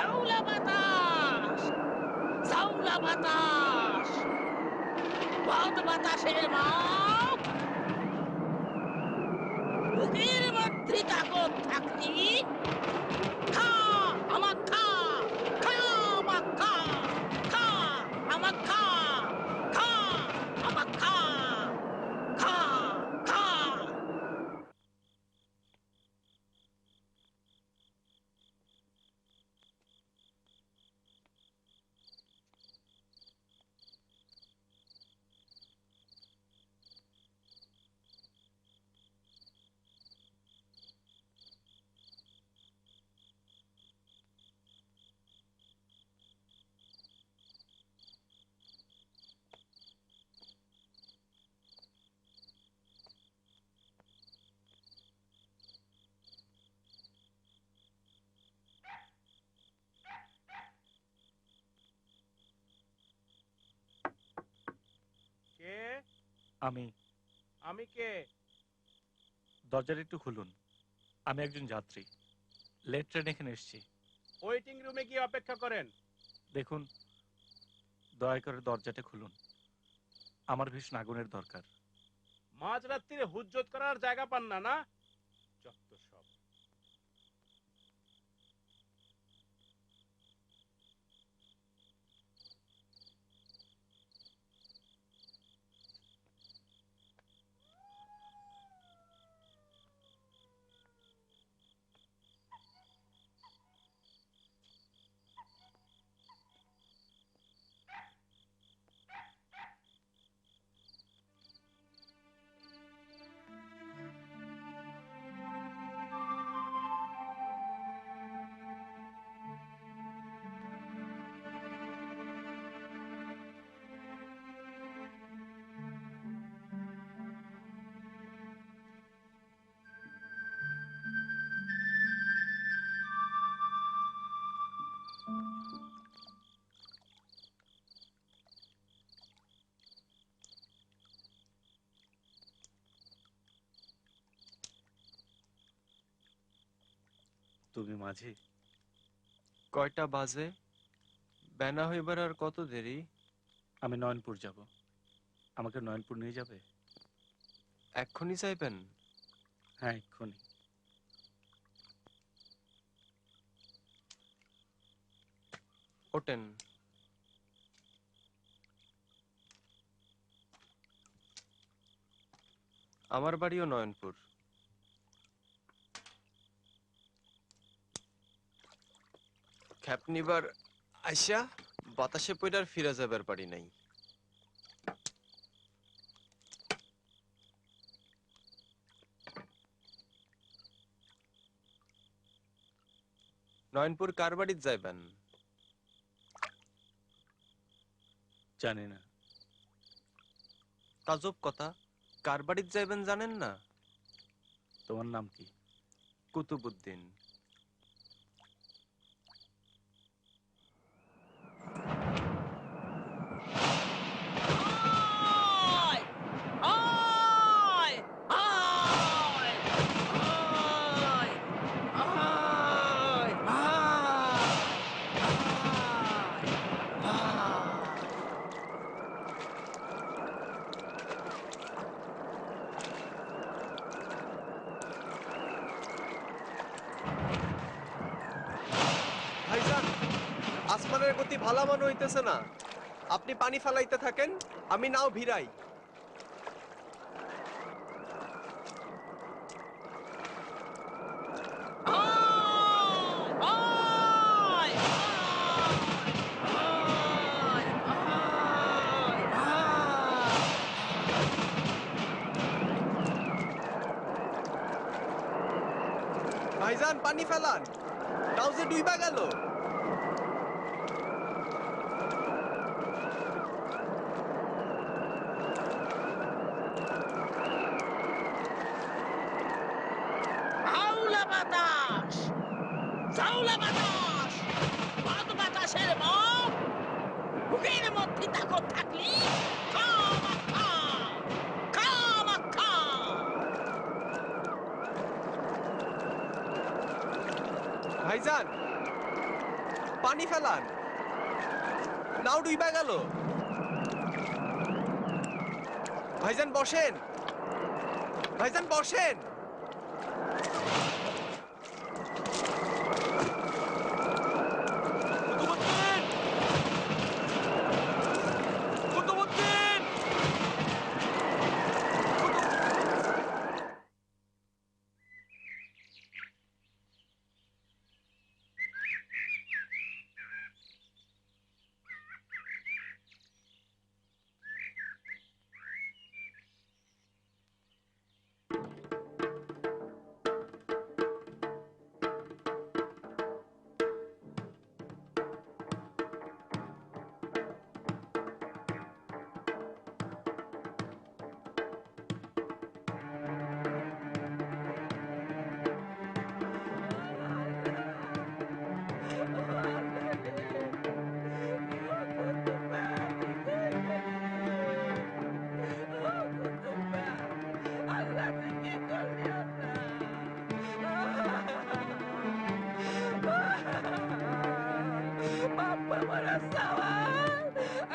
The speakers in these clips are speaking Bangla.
আউলা বাতাস, জাউলা বাতাস, বদ বাতাসের মাপ, বুকের মধ্যে তাকত থাকতি, খা আমার খা, খা আমার খা, খা আমার খা, খা আমার খা, খা খা। কে? আমি। আমি কে? দরজাটা একটু খুলুন, আমি একজন যাত্রী, লেট ট্রেন এখানে এসেছি। ওয়েটিং রুমে গিয়ে অপেক্ষা করেন। দেখুন, দয়া করে দরজাটা খুলুন, আমার ভীষণ আগুনের দরকার। মাঝরাত্রিরে হুজ্জত করার জায়গা পান না, না? যত সব। তুমি মাঝি? কয়টা বাজে? বেনা হইবার আর কত দেরি? আমি নয়নপুর যাব, আমাকে নয়নপুর নিয়ে যাবে? এক্ষুনি চাইবেন? হ্যাঁ, এক্ষুনি। ওঠেন। আমার বাড়িও নয়নপুর। খ্যাপ নিবার আইসা বাতাসে পইড়ার ফিরে যাবার পারি নাই। নয়নপুর কার বাড়িত যাইবেন? জানি না। তাজব কথা, কার বাড়িত যাইবেন জানেন না? তোমার নাম কি? কুতুবুদ্দিন। ভাইজান, আসমানের গতি ভালা মনে হইতেছে না। আপনি পানি ফালাইতে থাকেন, আমি নাও ভিড়াই। ভাইজান, পানি ফেলান, নাও যে ডুইবা গেল। আউলা বাতাস, জাউলা বাতাস, বদ বাতাসের মাপ, বুকের মধ্যে তাকত থাকলি, খা আমার খা, খা আমার খা। ভাইজান, পানি ফেলান, নাও ডুইবা গেল। ভাইজান বসেন, ভাইজান বসেন। কুতুবউদ্দিন! কুতুবউদ্দিন! বাপ্পা মারা সাওয়াল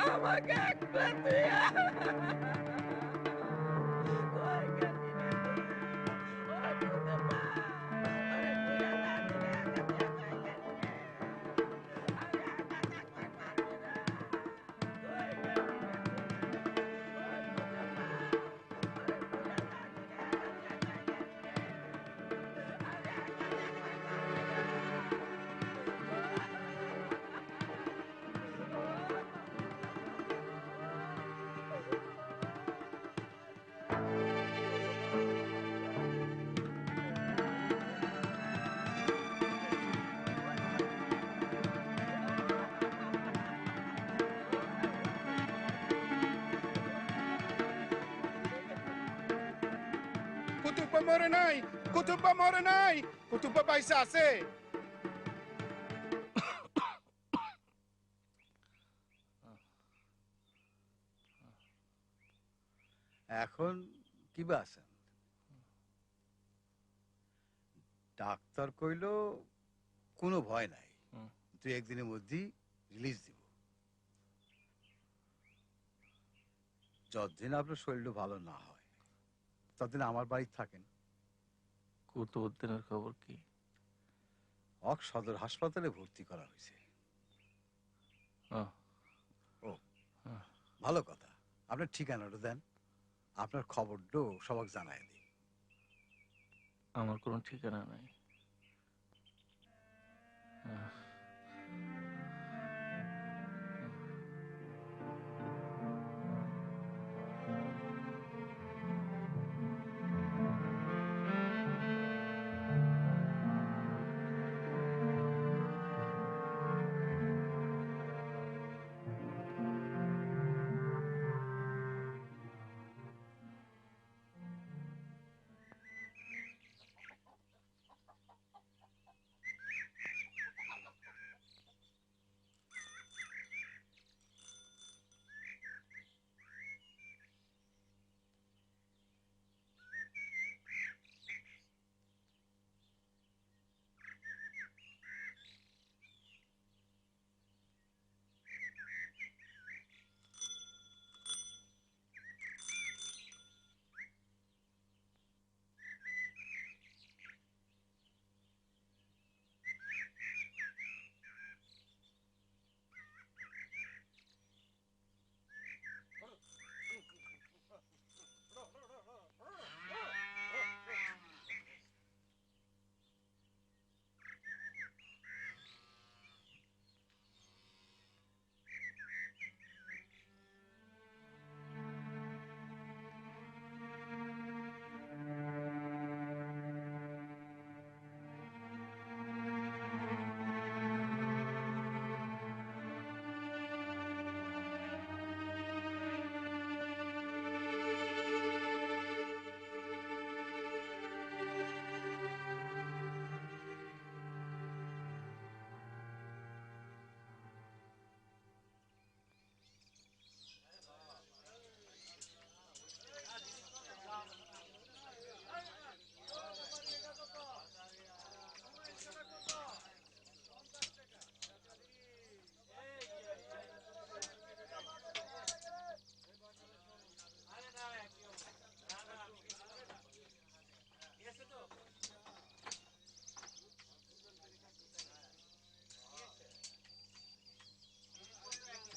আমাকে একলা তুইয়া কই গেলি রে ও কুতুবা আরে তুইয়া না দিলে আমাকে কই গেলি রে আমি একা থাকতে পারবি না কই গেলি রে ও কুতুবা আরে তুইয়া না দিলে আমাকে কই গেলি রে আমি একা থাকতে কুতুব্বা মরে নাই, কুতুব্বা মরে নাই, কুতুব্বা পয়সা আছে। এখন কি বা আছেন? ডাক্তার কইল কোনো ভয় নাই, হুম। 2-1 দিনের মধ্যেই রিলিজ দিব। যতদিন আপনার শরীর ভালো না হয় ততদিন আমার বাড়িতে থাকেন। কুতুবউদ্দিনের খবর কি? সদর হাসপাতালে ভর্তি করা হয়েছে। আহ, ও আহ। ভালো কথা, আপনার ঠিকানাটা দেন, আপনার খবরটাও সবাক জানায় দিই। আমার কোনো ঠিকানা নাই।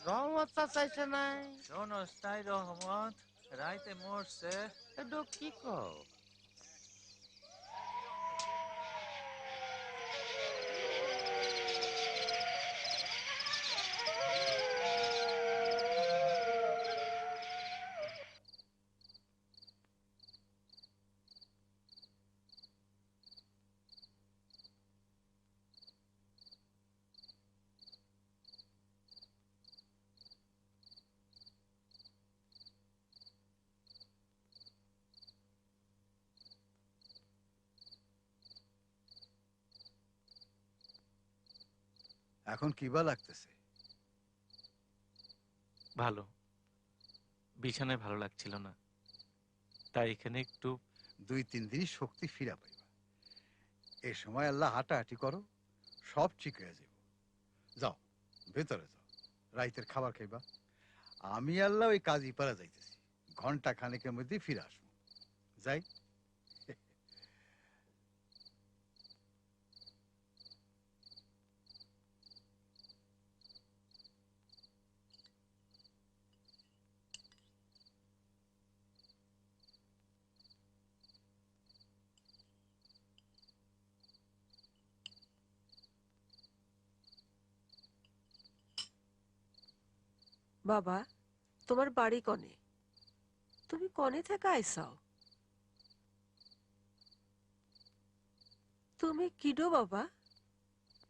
রহমত চাইছে নাই শোনস তাই রহমত রাইতে মরছে। এটা কি কও এখন কি বা লাগতেছে? ভালো, বিছানায় ভালো লাগছিল না, তাই এখানে একটু। 2-3 দিনই শক্তি ফিরা পাইবা। এই সময় আল্লাহ হাঁটাহাঁটি করো, সব ঠিক হয়ে যাবে। যাও ভেতরে যাও, রাইতের খাবার খাইবা। আমি আল্লাহ ওই কাজী পাড়া যাইতেছি, ঘন্টা খানেকের মধ্যে ফিরে আসবো। যাই। বাবা, তোমার বাড়ি কনে? তুমি কনে থেকে আইসাও? তুমি কিডো বাবা?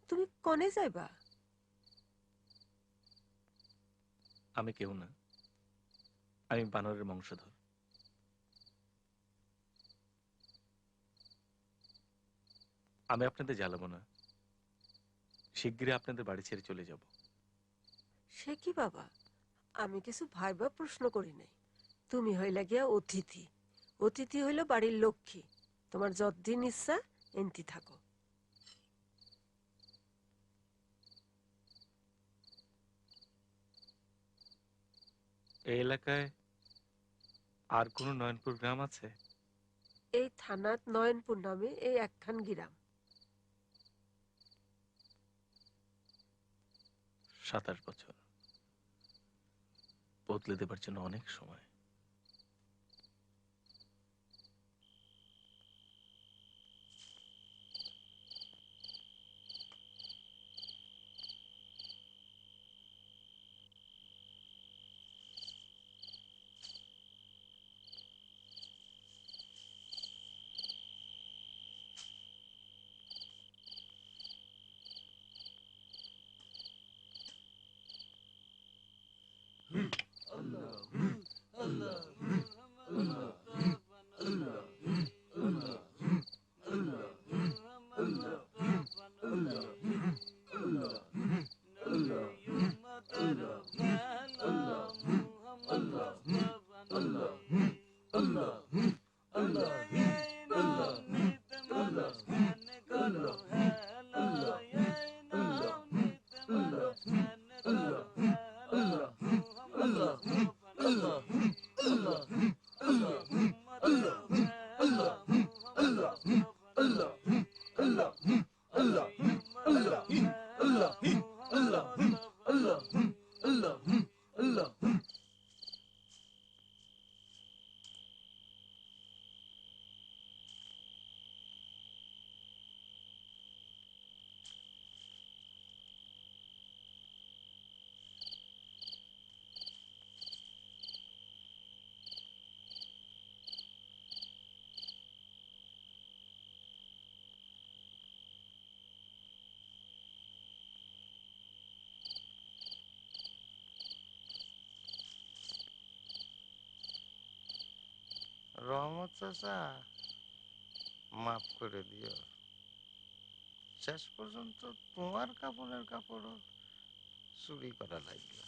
তুমি কনে যাইবা? আমি কেউ না, আমি বানরের বংশধর। আমি আপনাদের জ্বালাবো না, শিগগিরই আপনাদের বাড়ি ছেড়ে চলে যাব। সে কি বাবা, আমি কিছু ভাইবা প্রশ্ন করি নাই। তুমি হইলা গিয়া অতিথি, অতিথি হইল বাড়ির লক্ষ্মী। তোমার যতদিন ইচ্ছা এনতি থাকো। এই এলাকায় আর কোনো নয়নপুর গ্রাম আছে? এই থানাত নয়নপুর নামে এই একখান গ্রাম। 27 বছর, বদলে দেবার জন্য অনেক সময়। রহমত চাচা মাফ করে দিও শেষ পর্যন্ত তোমার কাপড়ের কাপড়ও চুরি করা লাগলো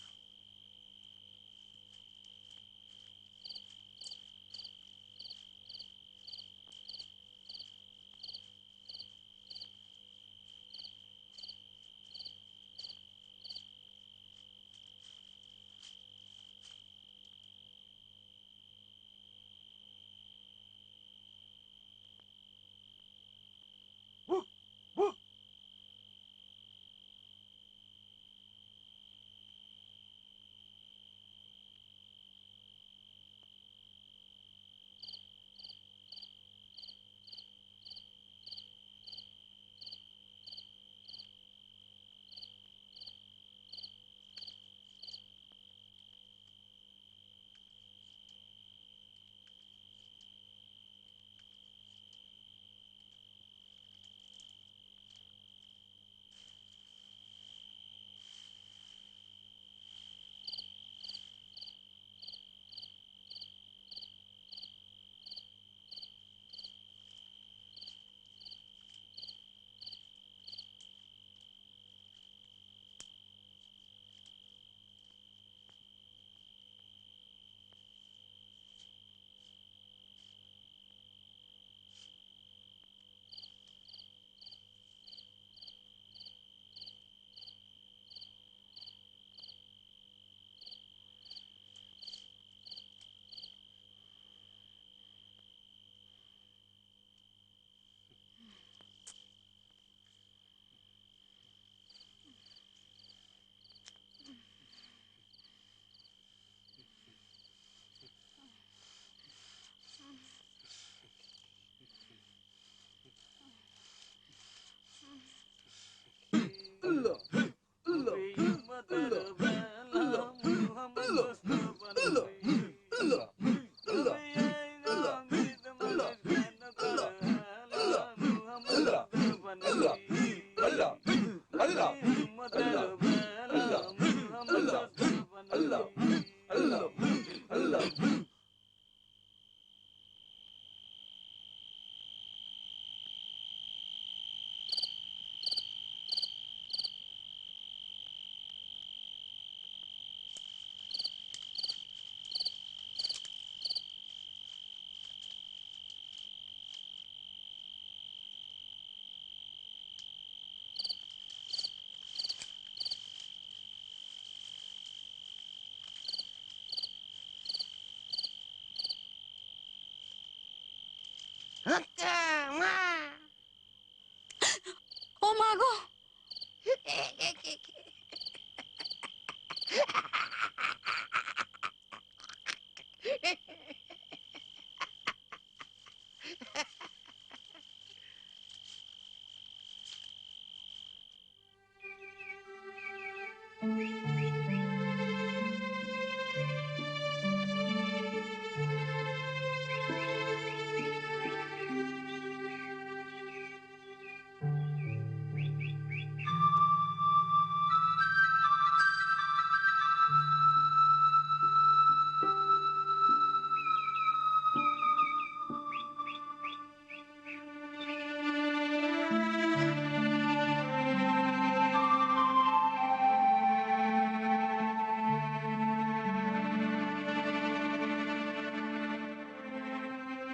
ও মা গো,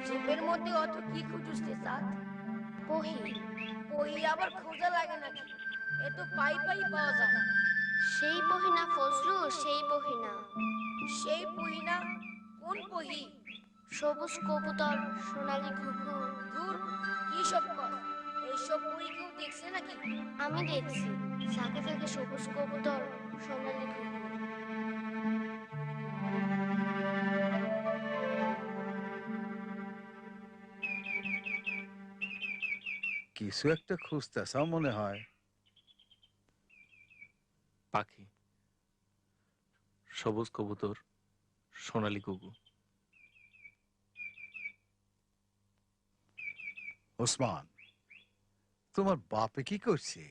ঝোপের মধ্যে অত কি খুঁজুসতে সাত? বহি। ওই আবার খোঁজা লাগে নাকি? এ তো পাই পাই পাওয়া যায়। সেই বহি না ফজলু, সেই বহি না। সেই পহি না? কোন পহি? সবুজ কবুতর, সোনালী ঘুঘু। দূর, কি সব কর? এইসব পহি কেউ দেখছে নাকি? আমি দেখছি, ঝাঁকে ঝাঁকে সবুজ কবুতর, সোনালী ঘুঘু। কিছু একটা খুঁজতেছাও মনে হয়। পাখি, সবুজ কবুতর, সোনালী ঘুঘু। ওসমান, তোমার বাপে কি করছে?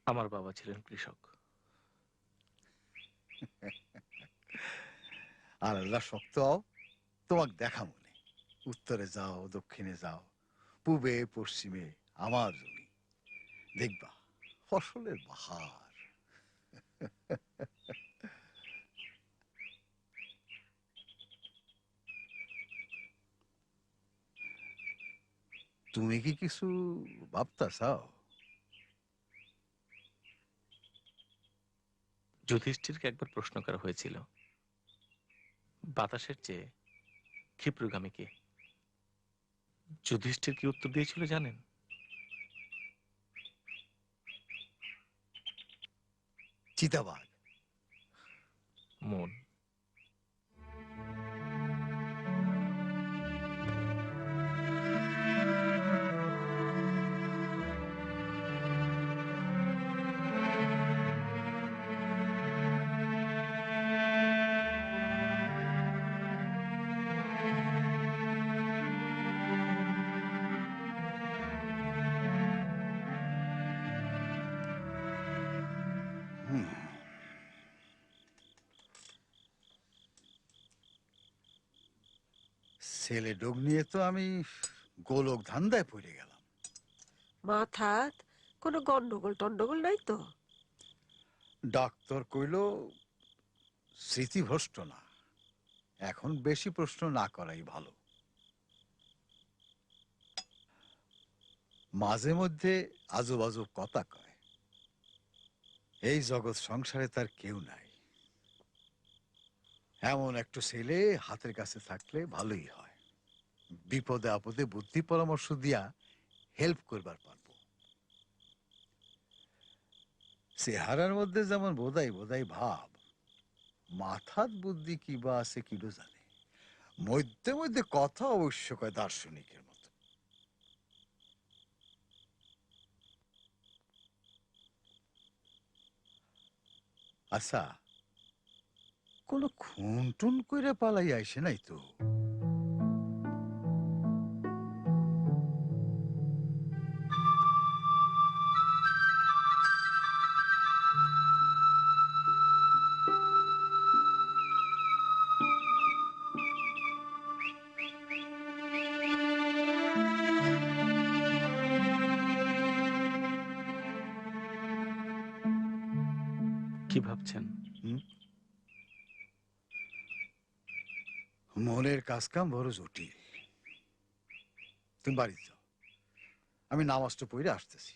আমার বাবা ছিলেন কৃষক। আর আল্লাহ শক্ত হও, তোমাকে দেখা মনে। উত্তরে যাও, দক্ষিণে যাও, পূবে পশ্চিমে আমার জমি, দেখবা ফসলের বাহার। তুমি কি কিছু ভাবতাছাও? যুধিষ্ঠিরকে একবার প্রশ্ন করা হয়েছিল, বাতাসের চেয়ে ক্ষিপ্রগামী কে? যুধিষ্ঠির কি উত্তর দিয়েছিল জানেন? চিতাবাঘ। মন। ছেলে ডোগ নিয়ে তো আমি গোলক ধান্দায় পড়ে গেলাম। মাথাত কোনো গন্ডগোল টন্ডগোল নাই তো? ডাক্তার কইল স্মৃতিভ্রষ্ট না, এখন বেশি প্রশ্ন না করাই ভালো। মাঝে মধ্যে আজব আজব কথা কয়। এই জগৎ সংসারে তার কেউ নাই। এমন একটা ছেলে হাতের কাছে থাকলে ভালোই হয়, বিপদে আপদে বুদ্ধি পরামর্শ দিয়া হেল্প করবার পারবো। চেহারার মধ্যে যেমন বোধাই বোধাই ভাব, মাথার বুদ্ধি কিবা আছে কিলো জানে। মধ্যে মধ্যে কথা অবশ্য কয় দার্শনিকের মতো। আচ্ছা, কোনো খুন টুন করে পালাই আইসে নাই তো? কি ভাবছেন? মনের কাজ কাম বড় জটিল। তুমি বাড়িতে যাও, আমি নামাজটা পড়ে আসতেছি।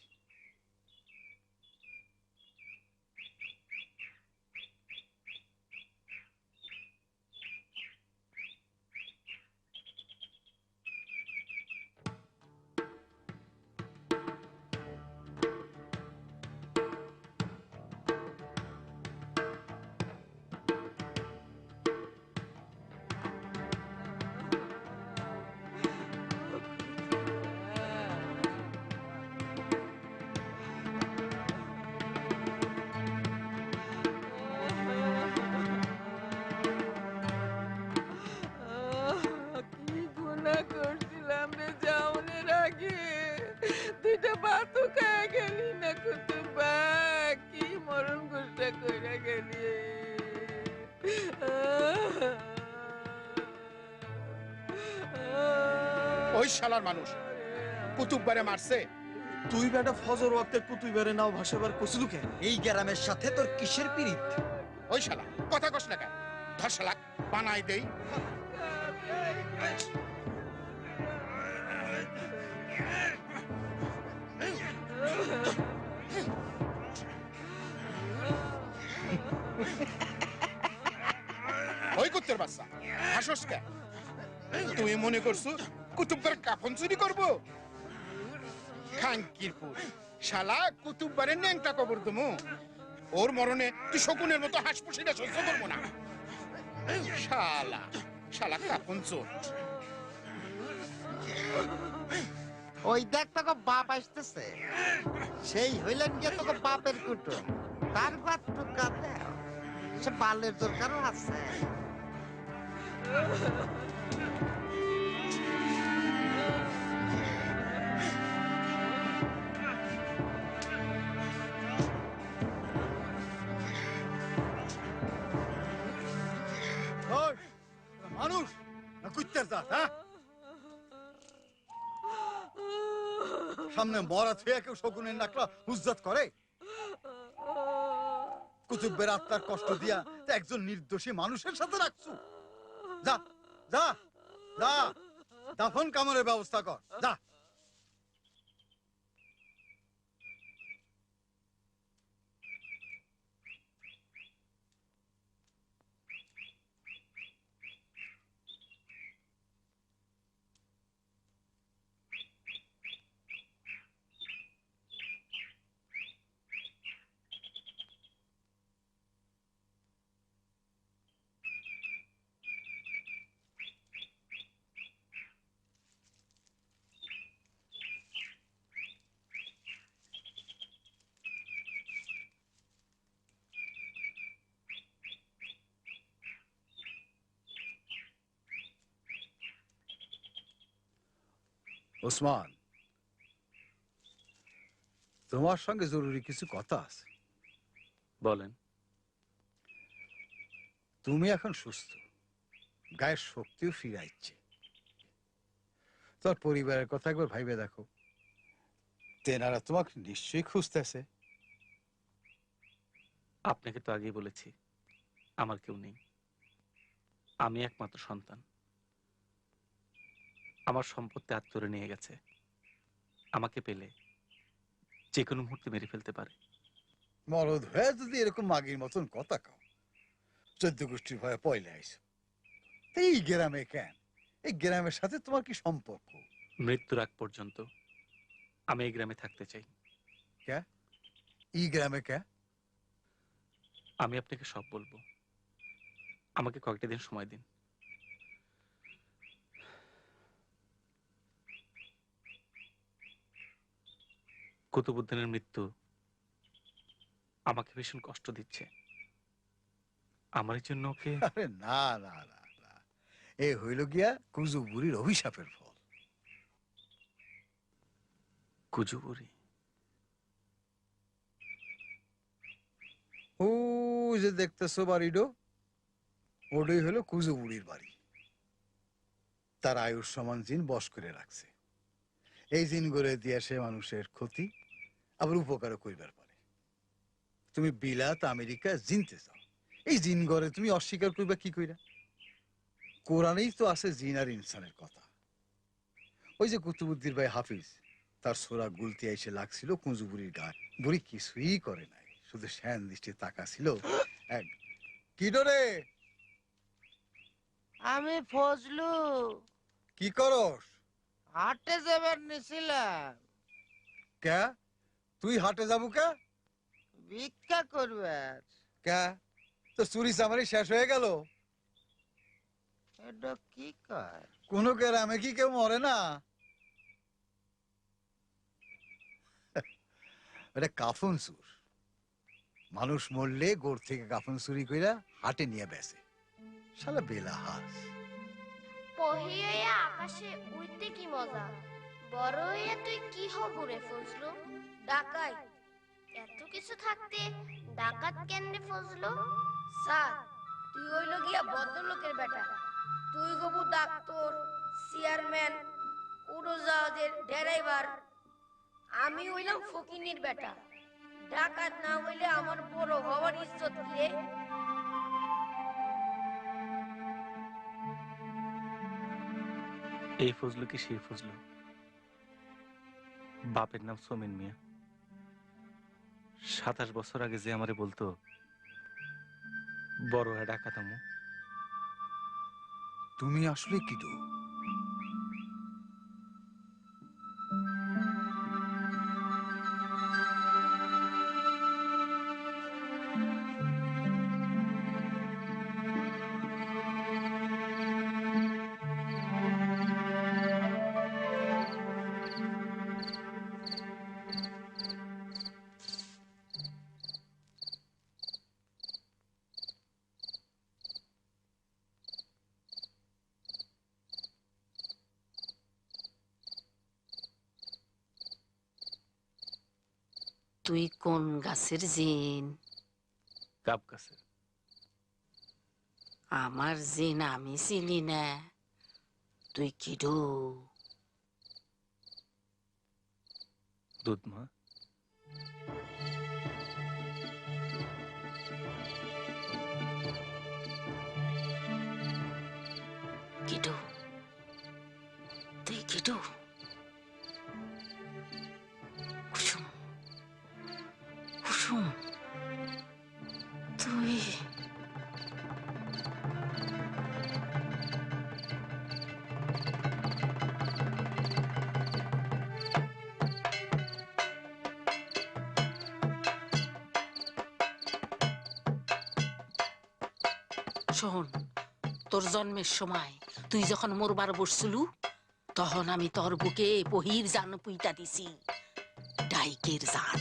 কি গুনাহ করছিলাম রে যাওনের আগে, দুইটা ভাতও খায়া গেলি না কুতুবা, কি মরণ গোষ্ঠা কইরা গেলি। ওই শালার মানুষ কুতুববারে মারছে। তুই বেটা ফজর ওয়াক্তে কুতুইবারে নাও ভাসাবার কসলুকে? এই গ্রামের সাথে তোর কিসের পিরিত? ওই শালা কথা কস না কেন? ধর শালা বানাই দেই। ওই কুত্তের বাচ্চা হাসস কে? তুই মনে করছো কুতুববার কাফন চুরি করবো? খাঙ্কিরপুর শালা কুতুববারের ন্যাংটা কবর দমু। ওর মরণে তুই শকুনের মতো হাসপুসিটা সহ্য করবো না। শালা শালা কাফন চোর। ওই দেখ তোকে বাপ আসতেছে, সেই হইলেন গিয়ে তোকে বাপের কুটুম, তার বাপ টুকা দেও, সে বালের দরকারও আছে। মানুষ না কুত্তের জাত, হ্যাঁ? সামনে মরা থুয়া কেউ শকুনের নাকলা হুজ্জত করে? কুতুবের আত্মার কষ্ট দিয়া একজন নির্দোষী মানুষের সাথে রাখছু। যা যা যা, দাফন কামরের ব্যবস্থা কর, যা। ওসমান, তোমার সঙ্গে জরুরি কিছু কথা আছে। বলেন। তুমি এখন সুস্থ, গায়ের শক্তিও ফিরাইছে। তোর পরিবারের কথা একবার ভাইবে দেখো, তেনারা তোমাকে নিশ্চয়ই খুঁজতেছে। আপনাকে তো আগেই বলেছি আমার কেউ নেই, আমি একমাত্র সন্তান। আমার সম্পত্তি আত্মরে নিয়ে গেছে, আমাকে পেলে যে কোনো মুহূর্তে মেরে ফেলতে পারে। মরদ হয়ে যদি এরকম মাগির মতন কথা কও, 14 গোষ্ঠীর ভয়ে পয়লে আইছো, এই গ্রামে কেন? এই গ্রামের সাথে তোমার কি সম্পর্ক? মৃত্যুর আগ পর্যন্ত আমি এই গ্রামে থাকতে চাই। কে? এই গ্রামে কে? আমি আপনাকে সব বলবো, আমাকে কয়েকটা দিন সময় দিন। কুতুবুদ্দিনের মৃত্যু আমাকে ভীষণ কষ্ট দিচ্ছে। আমার জন্য ওকে আরে না না না না, এ হইল গিয়া কুজু বুড়ির অভিশাপের ফল। কুজুবুরি? ও যে দেখতেছো বাড়িডো, ওটাই হলো কুজু বুড়ির বাড়ি। তার আয়ুর সমান জিন বশ করে রাখছে। এই জিন গড়ে দিয়ে সে মানুষের ক্ষতি আবার উপকারও করিবার পারে। তুমি বিলাত আমেরিকা জিনতে চাও, এই জিন গড়ে তুমি অস্বীকার করবে কি কইরা? কোরআনেই তো আছে জিন আর ইনসানের কথা। ওই যে কুতুবুদ্দির ভাই হাফিজ, তার সোরা গুলতি এসে লাগছিল কুঁজু বুড়ির গায়ে। বুড়ি কিছুই করে নাই, শুধু শ্যান দৃষ্টি তাকা ছিল। এক কি ডরে? আমি ফজলু কি করস? হাটে যাবার নিছিলাম। কে তুই হাটে যাবো কে? ভিক্ষা করবার। কে তো চুরি চামারি শেষ হয়ে গেল? এটা কি কয়? কোনো গ্রামে কি কেউ মরে না? এটা কাফন চুর। মানুষ মরলে গোড় থেকে কাফন চুরি কইরা হাটে নিয়ে বেচে। শালা বেলা হাস। পহি হইয়া আকাশে উড়তে কি মজা, বড় হইয়া তুই কি হবু রে ফজলু? ডাকাই এত কিছু থাকতে ডাকাত কেন রে ফজলু? স্যার, তুই হইল গিয়া ভদ্রলোকের বেটা। তুই হবু ডাক্তার, চেয়ারম্যান, উড়োজাহাজের ড্রাইভার। আমি হইলাম ফকিনির বেটা। ডাকাত না হইলে আমার বড় হওয়ার ইজ্জত কি রে? এই ফজলু কি সেই ফজলু? বাপের নাম সোমেন মিয়া। 27 বছর আগে যে আমারে বলতো বড় হয়ে ডাকাতামু। তুমি আসলে কি ডো? তুই কোন গাছের জিন? কাপ গাছের। আমার জিন আমি চিনি না। তুই কি ডো? দুধমা। কিডু? তুই কিডু? কুসুম, কুসুম, তুই শোন, তোর জন্মের সময় তুই যখন মরবার বসছিলু, তখন আমি তোর বুকে পহির জান পুইতা দিছি, ডাইকের জান।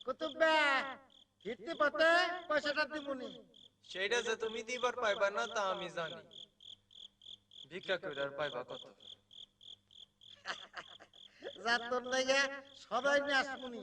কুতুব ভাই ফিরতে পাতে পয়সাটা দিবনি। সেইটা যে তুমি দিবার পাইবা না তা আমি জানি। ভিক্ষা কইরা আর পাইবা কত? যা তোর লাগে সবাই নিয়ে আসমুনি।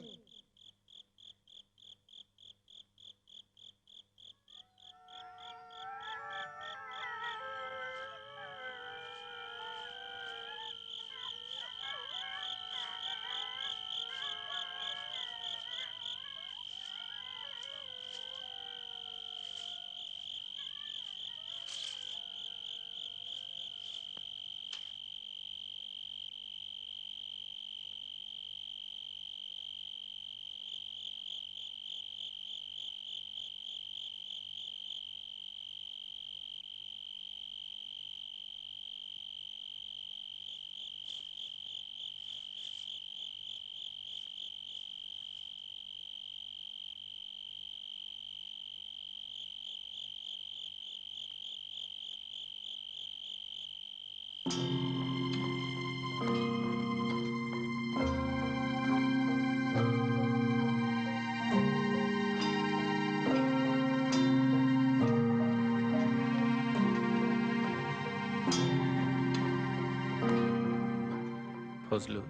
ফজলু,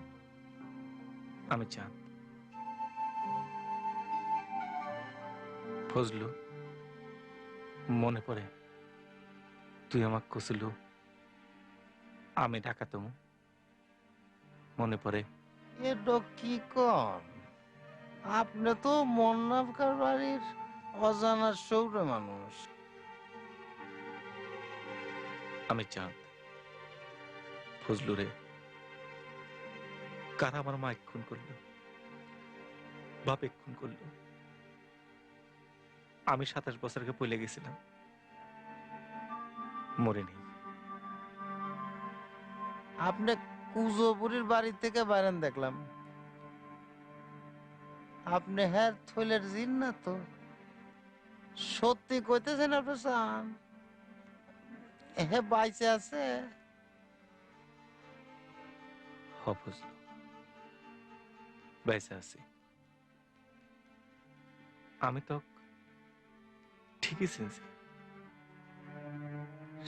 আমি চাঁদ। ফজলু, মনে পড়ে তুই আমাকে কছিলু আমি ঢাকাতম? মনে পড়ে? এটা কি কন? আপনি তো মন্নাফকার বাড়ির অজানা সৌরে মানুষ। আমি চাঁদ। ফজলু রে, কারা আমার মা খুন করলো, বাপ খুন করলো। আমি 27 বছরকে পইলে গেছিলাম, মরে নেই। আপনি কুজোপুরীর বাড়ি থেকে বাইরেন দেখলাম। আপনি হ্যাঁ থইলের জিন না তো? সত্যি কইতেছেন আপনি চান হে বাইচে আছে? হ ফজলু, বেঁচে আছি। আমি তো ঠিকই চিনছি,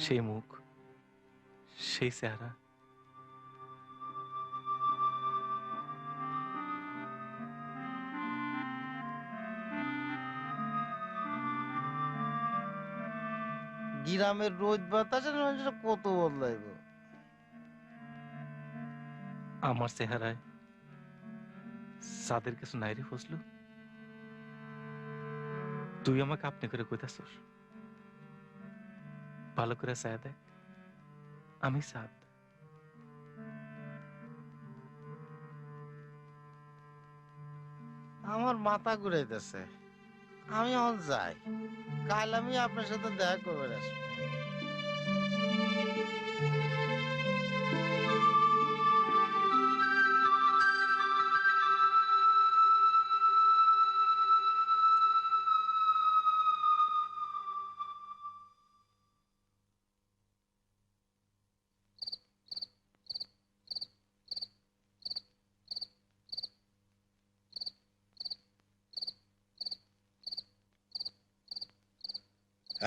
সেই মুখ, সেই চেহারা। গ্রামের রোদ বাতাসের মানুষটা কত বদলাইব। আমার চেহারায় সাদের কিছু নাই রে ফজলু। তুই আমাকে আপনি করে কইতাছস? ভালো করে চায় দেখ, আমি সাদ। আমার মাথা ঘুরাইতেছে, আমি এখন যাই। কাল আমি আপনার সাথে দেখা করবে আসবো।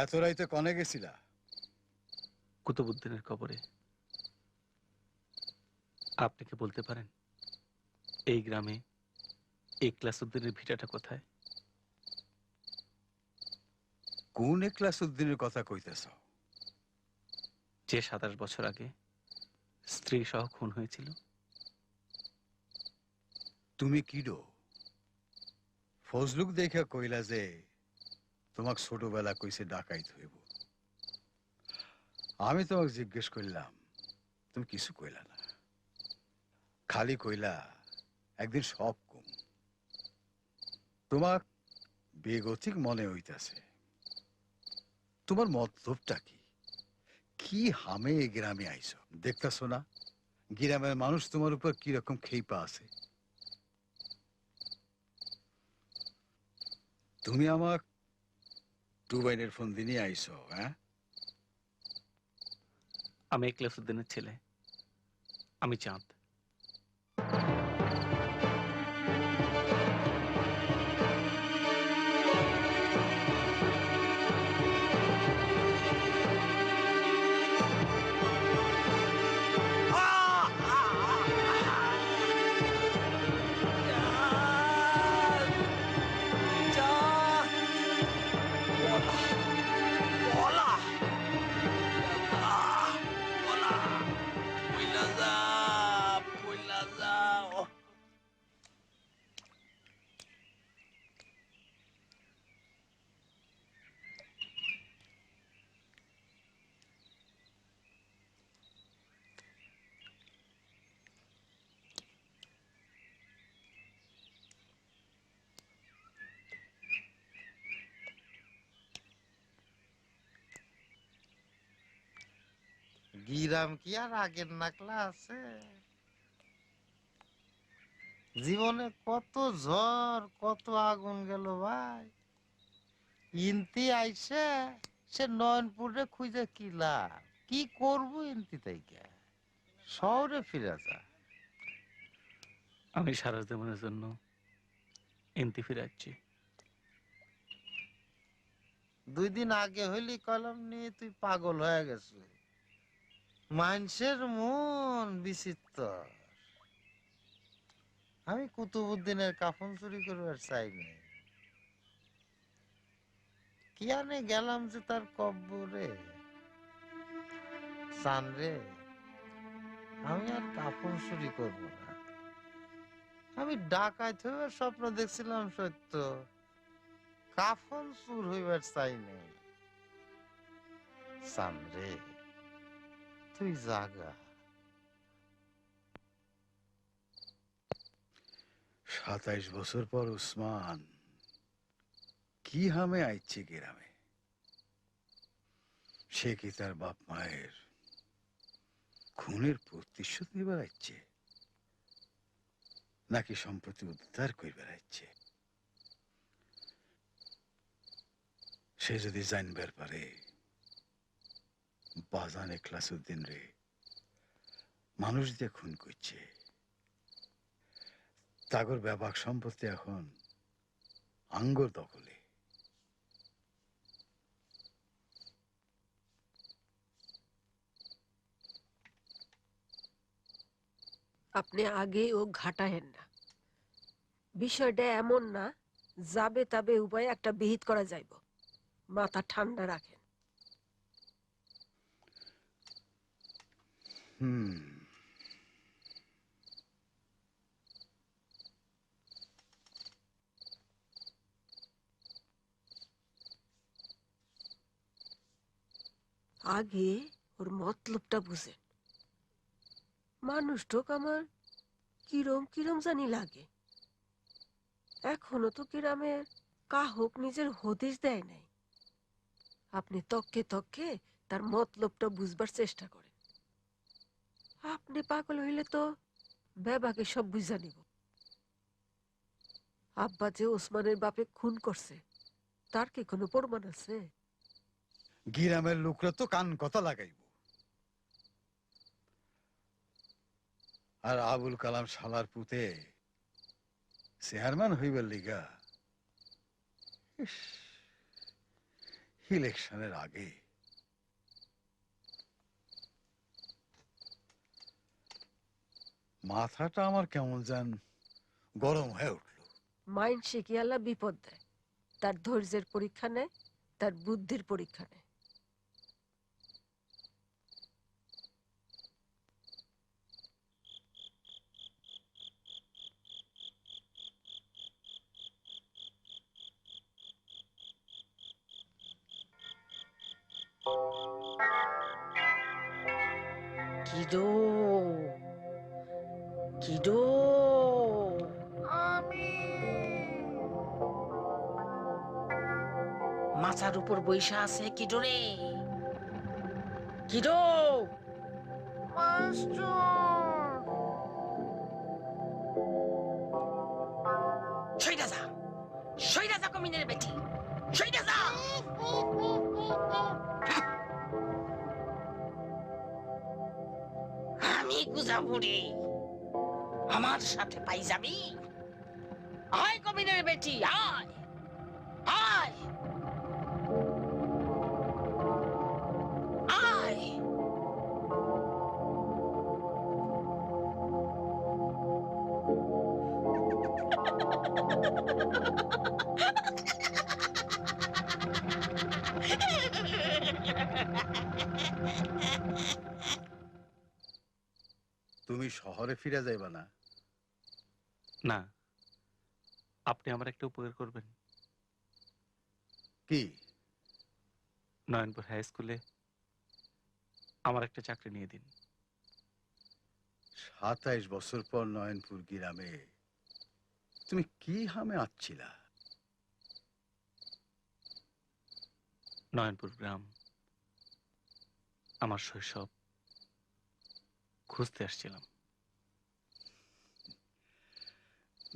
এত রাইতে কনে গেছিলা? কুতুবুদ্দিনের কবরে। আপনি কি বলতে পারেন এই গ্রামে ইখলাসউদ্দিনের ভিটাটা কোথায়? কোন ইখলাসউদ্দিনের কথা কইতেছ? যে 27 বছর আগে স্ত্রী সহ খুন হয়েছিল। তুমি কিডো? ফজলুক দেখা কইলা যে তোমাকে ছোটবেলা কইছে ডাকাইত হইব। আমি তোমাকে জিজ্ঞেস করলাম, তুমি কিছু কইলা না, খালি কইলা একদিন সব কম। তোমাক বেগতিক মনে হইতাছে। তোমার মতলবটা কি? কি হামে এই গ্রামে আইছো? দেখতাছো না গ্রামের মানুষ তোমার উপর কি রকম খেইপা আছে। তুমি আমাক টুবাইনের ফোন দিয়ে আইছো? হ্যাঁ, আমি ইখলাসউদ্দিনের ছেলে, আমি চাঁদ। গিরাম কি আর আগের নাকলা আছে? জীবনে কত ঝড় কত আগুন গেল ভাই, ইন্তি আইসে সে নয়নপুরে খুঁজে কি লাভ? কি করবো ইন্তি থেকে? শহরে ফিরে যা। আমি সারা জীবনের জন্য এনতি ফিরাচ্ছি। 2 দিন আগে হইলি কলম নিয়ে তুই পাগল হয়ে গেছে। মানুষের মন বিচিত্র। আমি কুতুবুদ্দিনের কাফন চুরি করবার চাই না। কি আনে গেলাম যে তার কব্বরে। চান রে, আমি আর কাফন চুরি করব না। আমি ডাকাত হইবার স্বপ্ন দেখছিলাম সত্য, কাফন চুর হইবার চাই নাই। চান রে, তুই জাগা। 27 বছর পর উসমান কি হামে আইছে গ্রামে? সে কি তার বাপ মায়ের খুনের প্রতিশোধ নিবার আইছে, নাকি সম্পত্তি উদ্ধার করিবার আইছে? সে যদি জানবার পারে বাজান এখলাসউদ্দিন রে মানুষ দিয়ে খুন করছে, তাগর ব্যাপক সম্পত্তি এখন আঙ্গর দখলে। আপনি আগে ও ঘাটাহেন না। বিষয়টা এমন না যাবে তাবে উপায় একটা বিহিত করা যাইব। মাথা ঠান্ডা রাখেন। আগে ওর মতলবটা বুঝেন। মানুষটোক আমার কিরম কিরম জানি লাগে। এখনো তো গ্রামের কাহক নিজের হদিস দেয় নাই। আপনি তককে তককে তার মতলবটা বুঝবার চেষ্টা করেন। আপনি পাগল হইলে তো বেবাকে সব বুঝা নিব। আব্বা যে ওসমানের বাপে খুন করছে তার কি কোনো প্রমাণ আছে? গ্রামের লোকরা তো কান কথা লাগাইব। আর আবুল কালাম শালার পুতে চেয়ারম্যান হইবার লিগা ইলেকশনের আগে মাথাটা আমার কেমন যেন গরম হয়ে উঠল। মাইন্ড কি আল্লাহ বিপদ দেয়, তার ধৈর্যের পরীক্ষা নেয়, তার বুদ্ধির পরীক্ষা নেয়। কিডো কিডো মাথার উপর বৈশা আছে কিডো রে? কিডো সইরা যা, সইরা যা কমিনের বেটি, সইরা যা। আমি গুজাবুড়ি, আমার সাথে পাই যাবি? আয় কমিনের বেটি, আয় আয় আয়। তুমি শহরে ফিরে যাইবা না? না, আপনি আমার একটা উপকার করবেন। কি? নয়নপুর হাই স্কুলে আমার একটা চাকরি নিয়ে দিন। 27 বছর পর নয়নপুর গ্রামে তুমি কি হামে আচ্ছিলা? নয়নপুর গ্রাম আমার শৈশব, খুঁজতে আসছিলাম।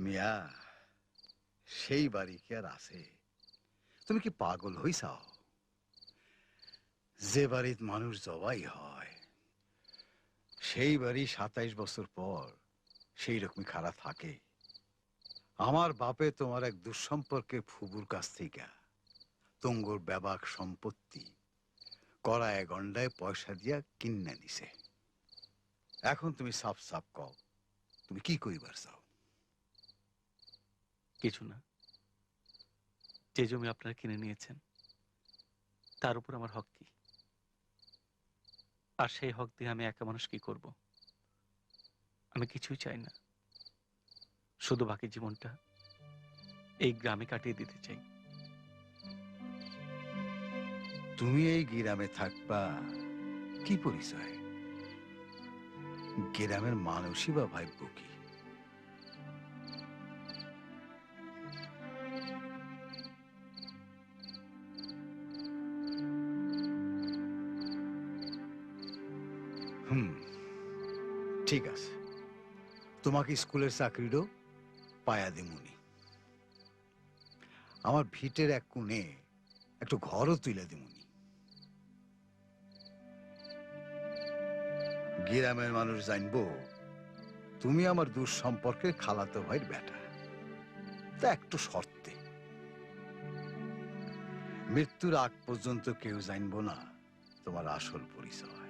মিয়া, সেই বাড়ি কি আর আছে? তুমি কি পাগল হইছাও? যে বাড়িত মানুষ জবাই হয় সেই বাড়ি 27 বছর পর সেই রকমই খারাপ থাকে। আমার বাপে তোমার এক দুঃসম্পর্কে ফুবুর কাছ থেকে তঙ্গর ব্যাবাক সম্পত্তি কড়ায় গন্ডায় পয়সা দিয়া কিনে নিছে। এখন তুমি সাফ সাফ কও, তুমি কি কইবার চাও? কিছু না। যে জমি আপনারা কিনে নিয়েছেন তার উপর আমার হক কি? আর সেই হক দিয়ে আমি একা মানুষ কি করব? আমি কিছুই চাই না, শুধু বাকি জীবনটা এই গ্রামে কাটিয়ে দিতে চাই। তুমি এই গ্রামে থাকবা কি পরিচয়? গ্রামের মানুষই বা ভাইব কি? ঠিক আছে, তোমাকে স্কুলের চাকরিরও পায়া দিমুনি। আমার ভিটের এক কোণে একটু ঘরও তুলে দিমুনি। গ্রামের মানুষ জানবো তুমি আমার দূর সম্পর্কের খালাতো ভাইয়ের বেটা। তা একটু শর্তে, মৃত্যুর আগ পর্যন্ত কেউ জানবো না তোমার আসল পরিচয়।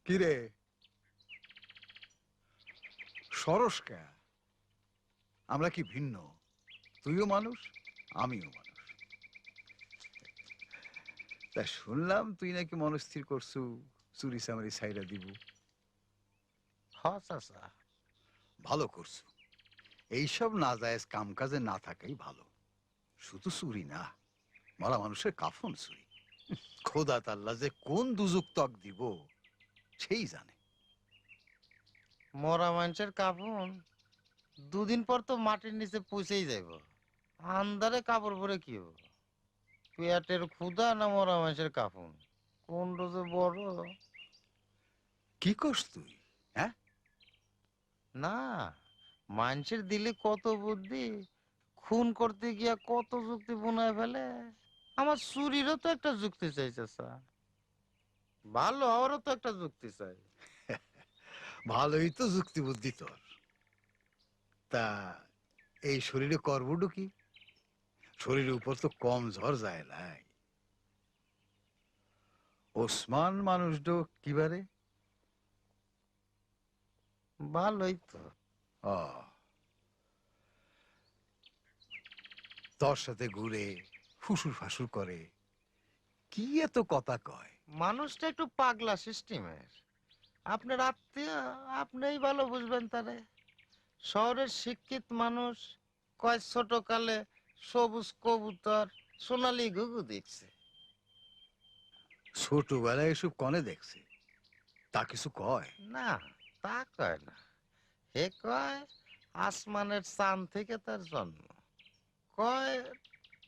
কিরে সরস কে? আমরা কি ভিন্ন? তুইও মানুষ, আমিও মানুষ। তা শুনলাম তুই নাকি মনস্থির করছু চুরি চামারি ছাইরা দিব। ভালো করছু। এইসব নাজায়েজ কাম কাজে না থাকাই ভালো। শুধু চুরি না, মরা মানুষের কাফন চুরি। খোদা তাআলা যে কোন দুজক তক দিব সেই জানে। মরা মানুষের কাফন 2 দিন পর তো মাটির নিচে পৌঁছেই যাইব। আন্দারে কাপড় পরে কি হবো? পেটের ক্ষুধা না মরা মানুষের কাফন, কোন রোজে বড়? কি করছ তুই? হ্যাঁ না, মানুষের দিলে কত বুদ্ধি, খুন করতে গিয়া কত যুক্তি বুনায় ফেলে। আমার চুরিরও তো একটা যুক্তি চাইছে স্যার, ভালো হওয়ারও তো একটা যুক্তি চাই। ভালোই তো যুক্তি বুদ্ধি তোর। তা এই শরীরে করবডু কি? শরীরের উপর তো কম ঝড় যায় নাই। ওসমান মানুষডো কিবারে? ভালোই তো। তোর সাথে ঘুরে ফুসুর ফাসুর করে, কি এত কথা কয়? মানুষটা একটু পাগলা সিস্টেমের। আপনার আত্মীয়, আপনিই ভালো বুঝবেন তারে। শহরের শিক্ষিত মানুষ কয় ছোটকালে সবুজ কবুতর সোনালী ঘুঘু দেখছে। ছোটবেলায় এসব কনে দেখছে? তা কিছু কয় না, তা কয় না। হে কয় আসমানের চাঁদ থেকে তার জন্ম। কয়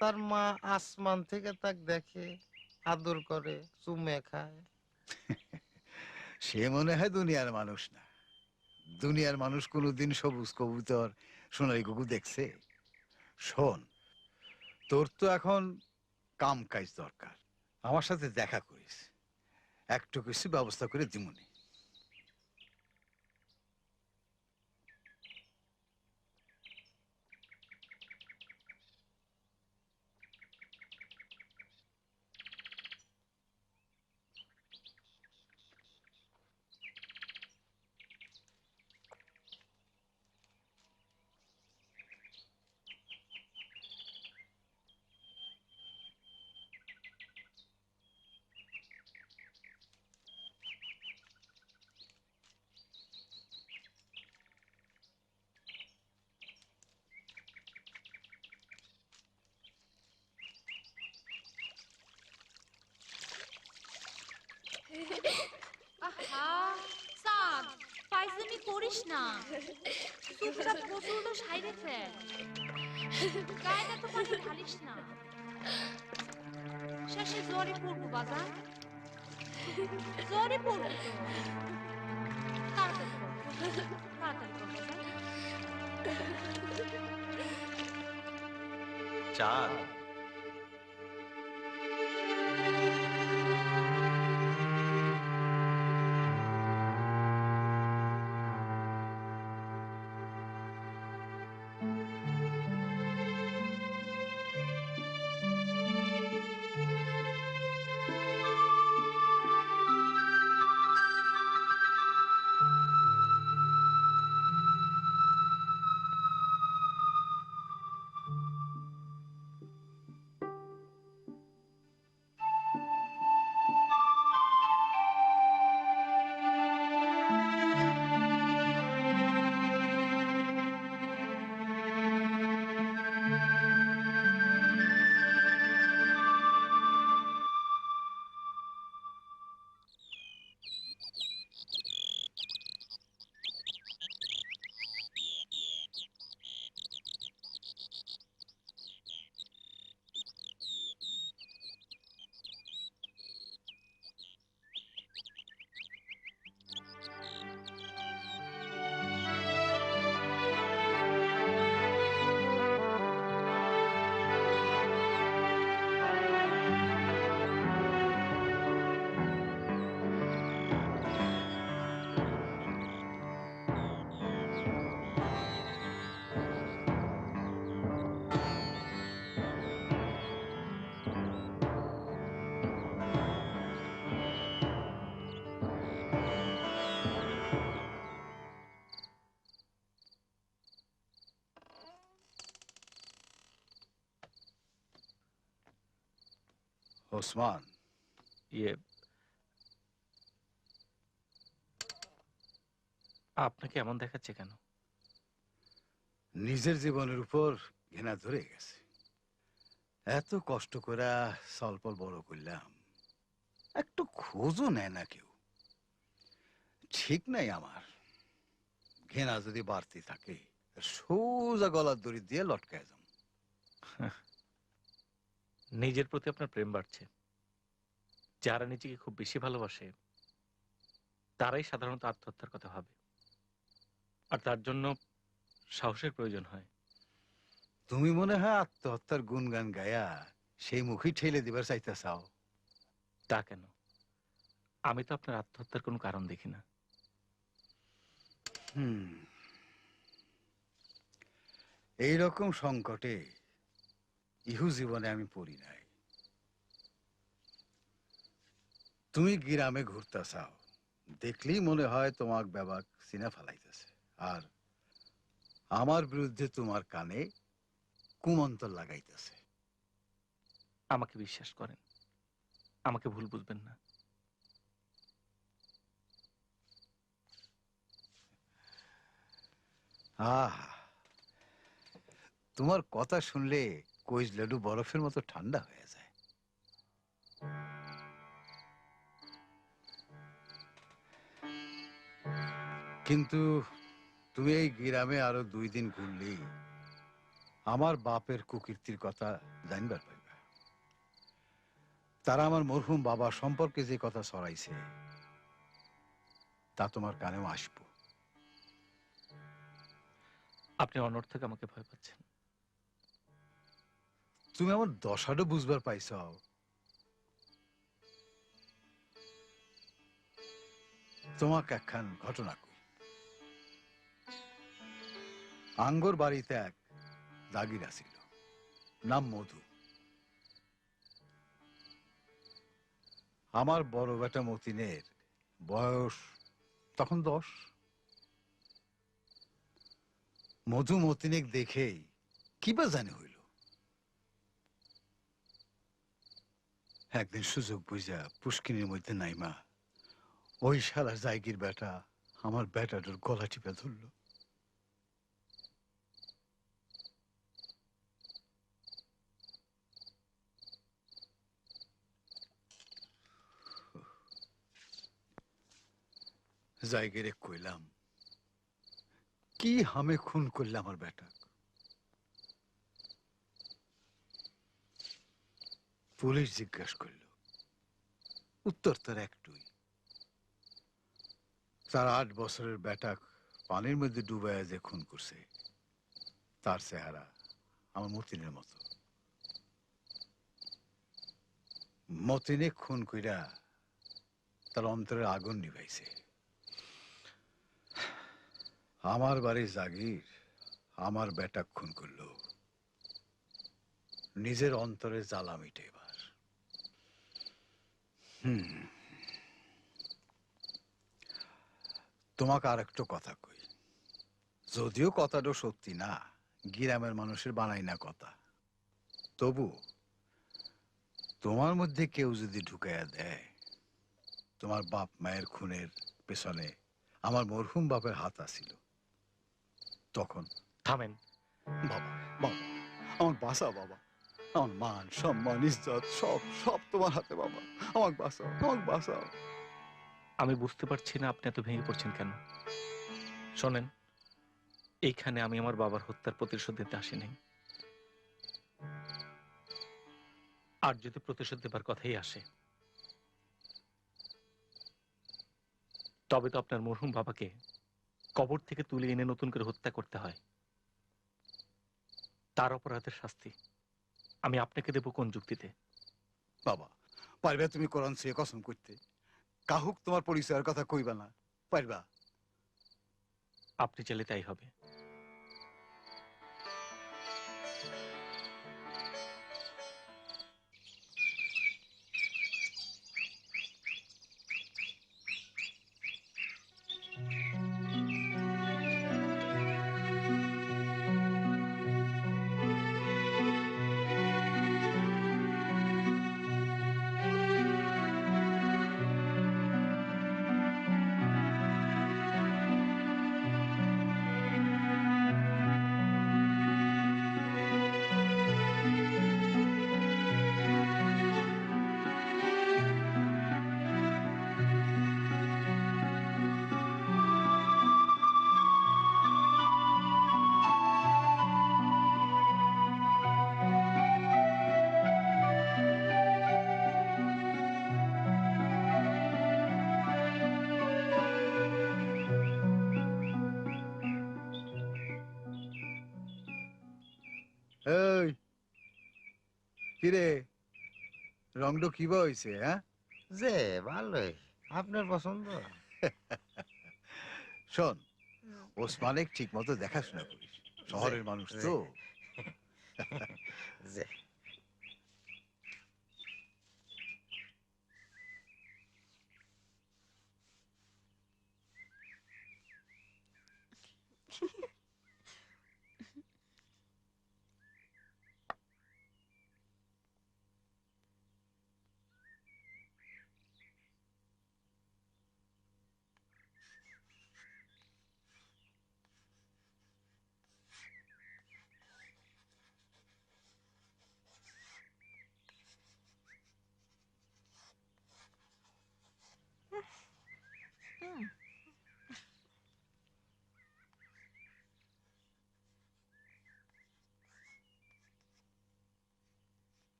তার মা আসমান থেকে তাক দেখে, আদর করে, চুমে খায়। সে মনে হয় দুনিয়ার মানুষ না। দুনিয়ার মানুষ কোনোদিন সবুজ কবুতর সোনালী ঘুঘু দেখছে? শোন, তোর তো এখন কাম কাজ দরকার। আমার সাথে দেখা করিস, একটু কিছু ব্যবস্থা করে দিমুনি। আহা সাদ ফাইজলামি করিস না চুপচাপ গোসলটা সাইরে ফেল গায়ে না তো পানি ঢালিস না শেষে জ্বরে পড়বো বাজার জ্বরে পড়বো তো তাড়াতাড়ি কর তাড়াতাড়ি কর বাজার চাঁদ ওসমান, আপনাকে এমন দেখাচ্ছে কেন? নিজের জীবনের উপর ঘৃণা ধরে গেছে। এত কষ্ট করে সলপল বড় করলাম, একটু খোঁজও নেয় না কেউ। ঠিক নাই আমার। ঘৃণা যদি বাড়তি থাকে সোজা গলার দড়ি দিয়ে লটকায় যাম। নিজের প্রতি আপনার প্রেম বাড়ছে। যারা নিজেকে খুব বেশি ভালোবাসে তারাই সাধারণত আত্মহত্যার কথা ভাবে, আর তার জন্য সাহসের প্রয়োজন হয়। তুমি মনে হয় আত্মহত্যার গুণগান গায়া সেই মুখই ঠেলে দিবার চাইতে চাও। তা কেন? আমি তো আপনার আত্মহত্যার কোনো কারণ দেখি না। এইরকম সংকটে ইহু জীবনে আমি পড়ি নাই। তুমি গ্রামে ঘুরতে চাও, দেখলেই মনে হয় তোমার ব্যাপার চিনা ফেলাইতেছে, আর আমার বিরুদ্ধে তোমার কানে কুমন্তর লাগাইতেছে। আমাকে বিশ্বাস করেন, আমাকে ভুল বুঝবেন না। আহা, তোমার কথা শুনলে কইজ লাডু বরফের মতো ঠান্ডা হয়ে যায়। কিন্তু তুমি এই গ্রামে আরো 2 দিন ঘুরলেই আমার বাপের কুকীর্তির কথা জানবার পাইবা। তারা আমার মরহুম বাবা সম্পর্কে যে কথা ছড়াইছে তা তোমার কানেও আসবো। আপনি অনর্থক আমাকে ভয় পাচ্ছেন। তুমি আমার দশাটা বুঝবার পাইছ। তোমাকে একখান ঘটনা কই। আঙ্গর বাড়িতে এক জাগির আছিল, নাম মধু। আমার বড় বেটা মতিনের বয়স তখন 10। মধু মতিনেক দেখেই কিবা জানি হইল। একদিন সুযোগ বুঝা পুষ্কিনীর মধ্যে নাইমা ওই শালা জায়গির বেটা আমার বেটাটার গলা টিপে ধরল। জায়গায় কইলাম কি হামে খুন করলে আমার বেটা। পুলিশ জিজ্ঞাসা করল, উত্তর তার একটুই, তার 8 বছরের বেটা পানির মধ্যে ডুবাইয়া যে খুন করছে তার চেহারা আমার মতিনের মতো। মতিনে খুন কইরা তার অন্তরের আগুন নিভাইছে। আমার বাড়ি জাগির আমার বেটা খুন করলো নিজের অন্তরে জ্বালা মিটেবার। তোমাকে আর একটু কথা কই, যদিও কথাটা সত্যি না, গ্রামের মানুষের বানাই না কথা, তবু তোমার মধ্যে কেউ যদি ঢুকাইয়া দেয় তোমার বাপ মায়ের খুনের পেছনে আমার মরহুম বাপের হাত আছিল, তখন থামেন। বাবা বাবা আমার বাসা, বাবা আমার মান সম্মান ইজ্জত সব সব তোমার হাতে বাবা, আমাকে বাঁচাও, আমাকে বাঁচাও। আমি বুঝতে পারছি না আপনি এত ভেঙে পড়ছেন কেন। শোনেন, এইখানে আমি আমার বাবার হত্যার প্রতিশোধ নিতে আসি নাই। আর যদি প্রতিশোধ দেবার কথাই আসে, তবে তো আপনার মরহুম বাবাকে কবর থেকে তুলে এনে নতুন করে হত্যা করতে হয়। তার অপরাধের শাস্তি আমি আপনাকে দেব কোন যুক্তিতে? বাবা পারবে তুমি কোরআন ছুঁয়ে কসম করতে, কাহুক তোমার পরিচয়ের কথা কইবা না, পারবা? আপনি চাইলে তাই হবে। এই কিরে, রংটা কিবা হয়েছে? হ্যাঁ যে ভালোই, আপনার পছন্দ। শোন, ওসমানে ঠিক মতো দেখাশোনা করিস, শহরের মানুষ তো। যে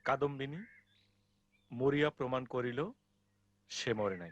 কাদম্বিনী মরিয়া প্রমাণ করিল সে মরে নাই।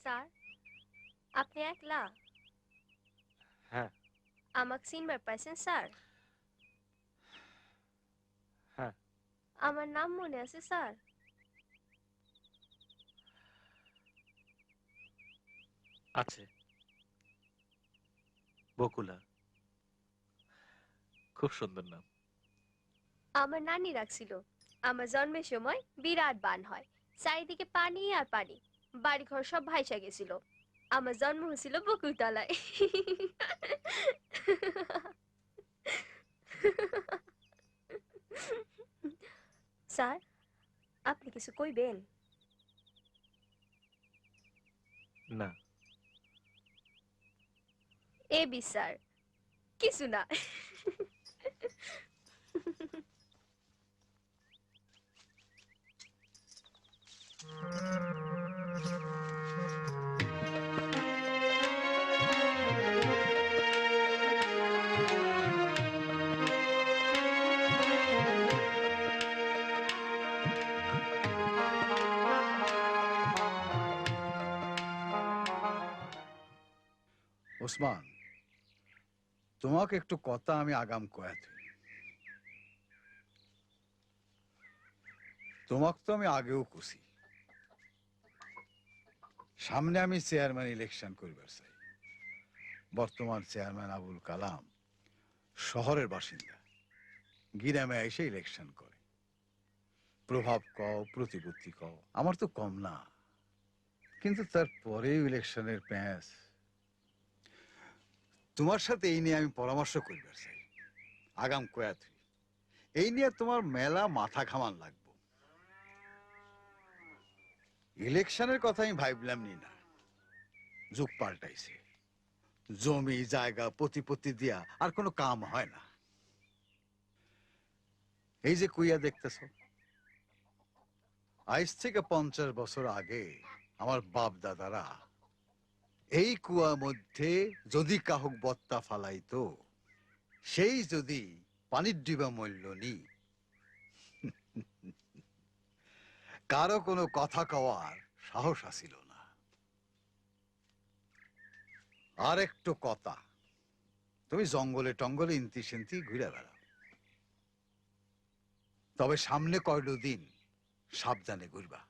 স্যার আপনি একলা হ্যাঁ আমাকে চিনবার পাইছেন স্যার হ্যাঁ আমার নাম মনে আছে স্যার আছে বকুলা খুব সুন্দর নাম আমার নানি রাখছিল আমার জন্মের সময় বিরাট বান হয় চারিদিকে পানি আর পানি বাড়ি ঘর সব ভাইসা গেছিল আমার জন্ম হয়েছিল বকুলতলায় স্যার আপনি কিছু কইবেন না এ বি স্যার কিছু না ওসমান তোমাকে একটু কথা আমি আগাম কয়া থই তোমাকে তো আমি আগেও কুছি সামনে আমি চেয়ারম্যান ইলেকশন করবার চাই বর্তমান চেয়ারম্যান আবুল কালাম শহরের বাসিন্দা গ্রামে এসে ইলেকশন করে প্রভাব কও প্রতিপত্তি কও আমার তো কম না কিন্তু তারপরেও ইলেকশনের প্যাঁচ তোমার সাথে এই নিয়ে আমি পরামর্শ করবার চাই আগাম কয়া থুই এই নিয়ে তোমার মেলা মাথা ঘামান লাগবো ইলেকশনের কথা আমি ভাবলাম নি না যুগ পাল্টাইছে জমি জায়গা প্রতিপত্তি দিয়া আর কোনো কাম হয় না এই যে কুইয়া দেখতেছ আজ থেকে 50 বছর আগে আমার বাপ দাদারা এই কুয়ার মধ্যে যদি কাহুক বত্তা ফালাইতো সেই যদি পানির ডিবা মূল্য নি কারো কোনো কথা কওয়ার সাহস আসিল না আর একটু কথা তুমি জঙ্গলে টঙ্গলে ইন্তি সিন্তি ঘুরে বেড়াও তবে সামনে কয়লো দিন সাবধানে ঘুরবা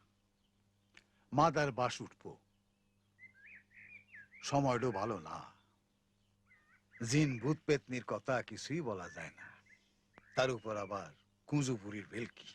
মাদার বাস উঠবো সময়টা ভালো না জিন ভূত পেতনির কথা কিছুই বলা যায় না তার উপর আবার কুঁজুপুরির ভেলকি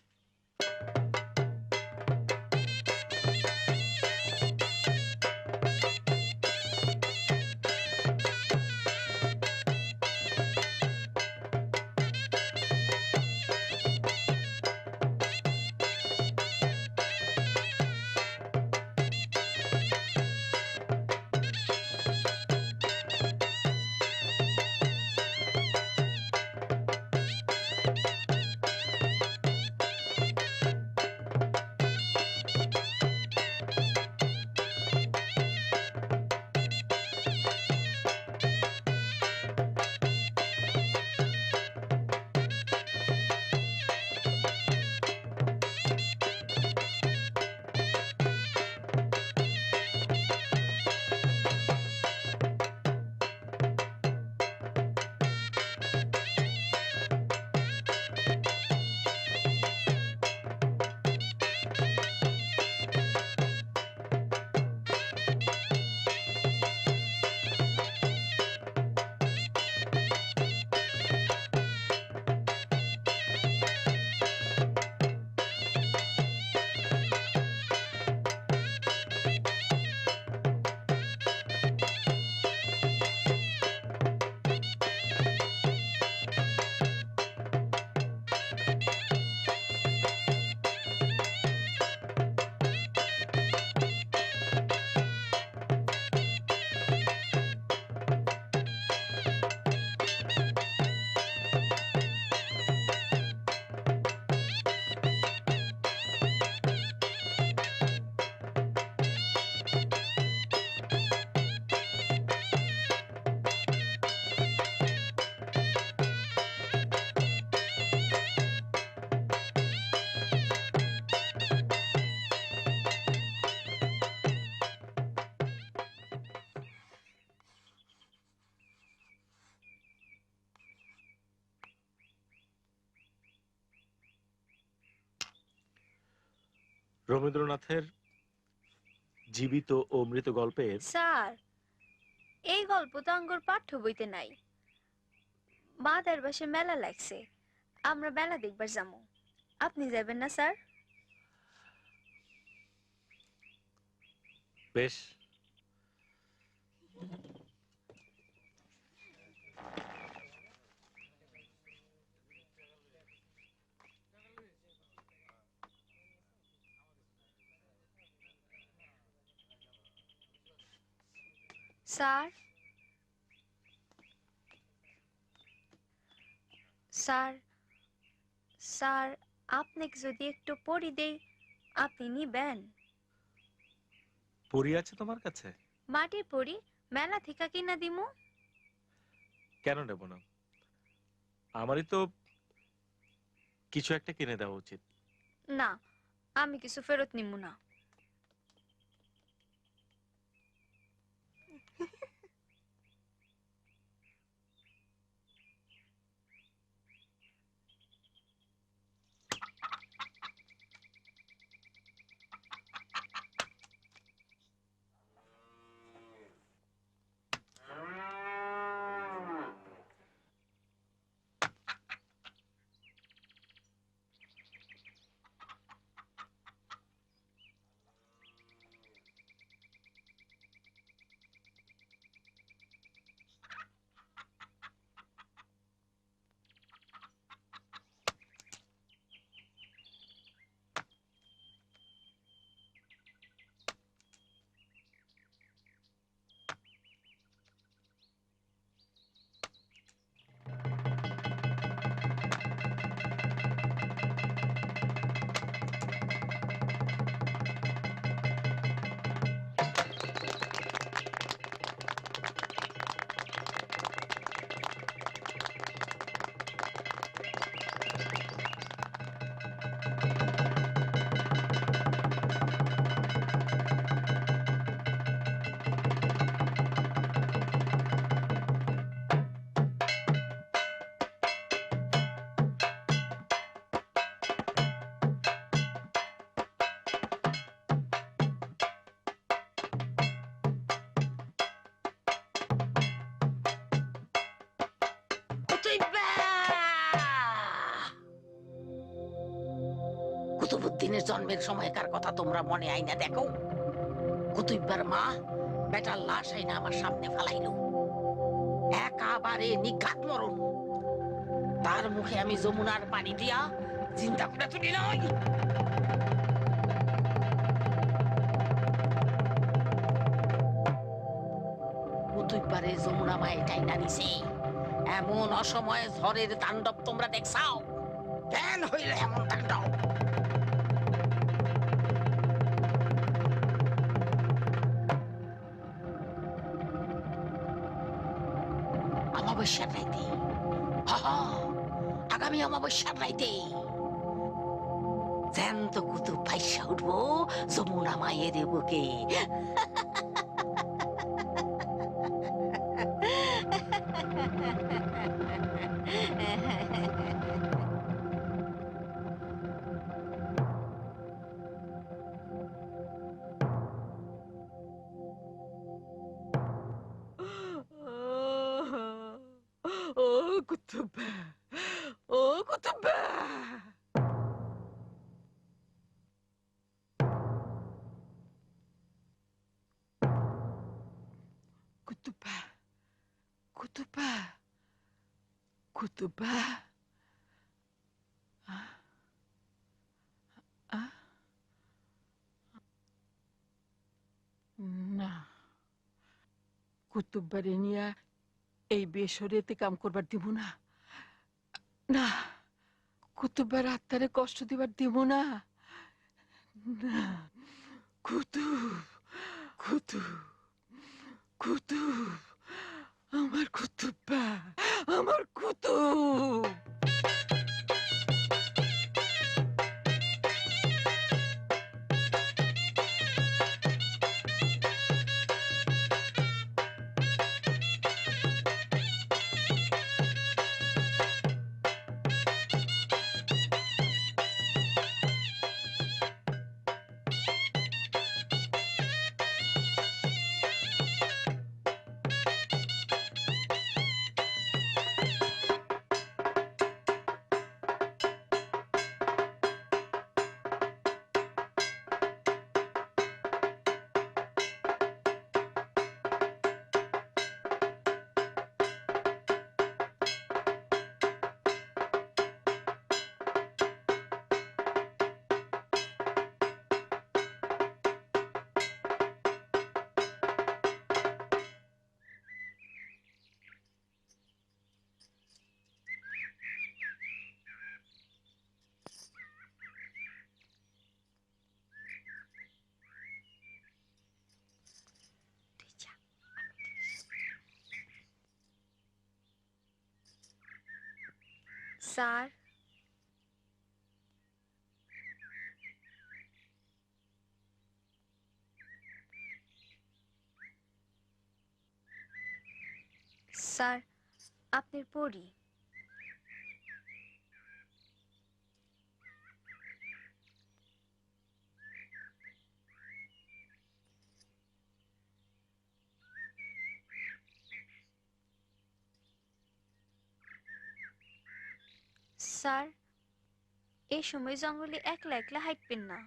রবীন্দ্রনাথের জীবিত ও মৃত গল্পের স্যার এই গল্প তো আঙ্গুর পাঠ্য বইতে নাই। বাদার বাসে মেলা লাগছে, আমরা মেলা দেখবার যাবো। আপনি যাবেন না স্যার? বেশ, স্যার স্যার স্যার আপনাকে যদি একটু পড়ি দেই আপনি নিবেন? পড়ি আছে তোমার কাছে? মাটির পড়ি মেলা থেকে কিনা দিমু। কেন নেব না? আমারই তো কিছু একটা কিনে দেওয়া উচিত। না, আমি কিছু ফেরত নিমু না। কুতুবুদ্দিনের জন্মের সময়কার কথা তোমরা মনে আইনা দেখো। কুতুববার মা বেটার লাশ আইনা আমার সামনে ফালাইল, একেবারে নিঘাত মরণ। তার মুখে আমি যমুনার পানি দিয়া চিন্তা করে তুলি নাই। কুতুববারে যমুনা মায়ের টাইনা নিছি, এমন অসময়ে ঝড়ের তাণ্ডব তোমরা দেখছাও? কেন হইল এমন তাণ্ডব? অমাবস্যার রাইতে, আগামী অমাবস্যার রাইতে জ্যান্ত কুতুব ভাইসা উঠবো যমুনা মায়ের বুকে। ও কুতুবা, ও কুতুবা। কুতুবা, কুতুবা, কুতুবা। না, কুতুববারে নিয়া এই বেসরিয়াতে কাম করবার দিব না। না, কুতুববার আত্মারে কষ্ট দিবার দিব না। না, কুতুব, কুতুব, কুতুব, আমার কুতুব্বা, আমার কুতুব। স্যার, স্যার আপনার পড়ি। স্যার, এই সময় জঙ্গলে একলা একলা হাঁটবেন না।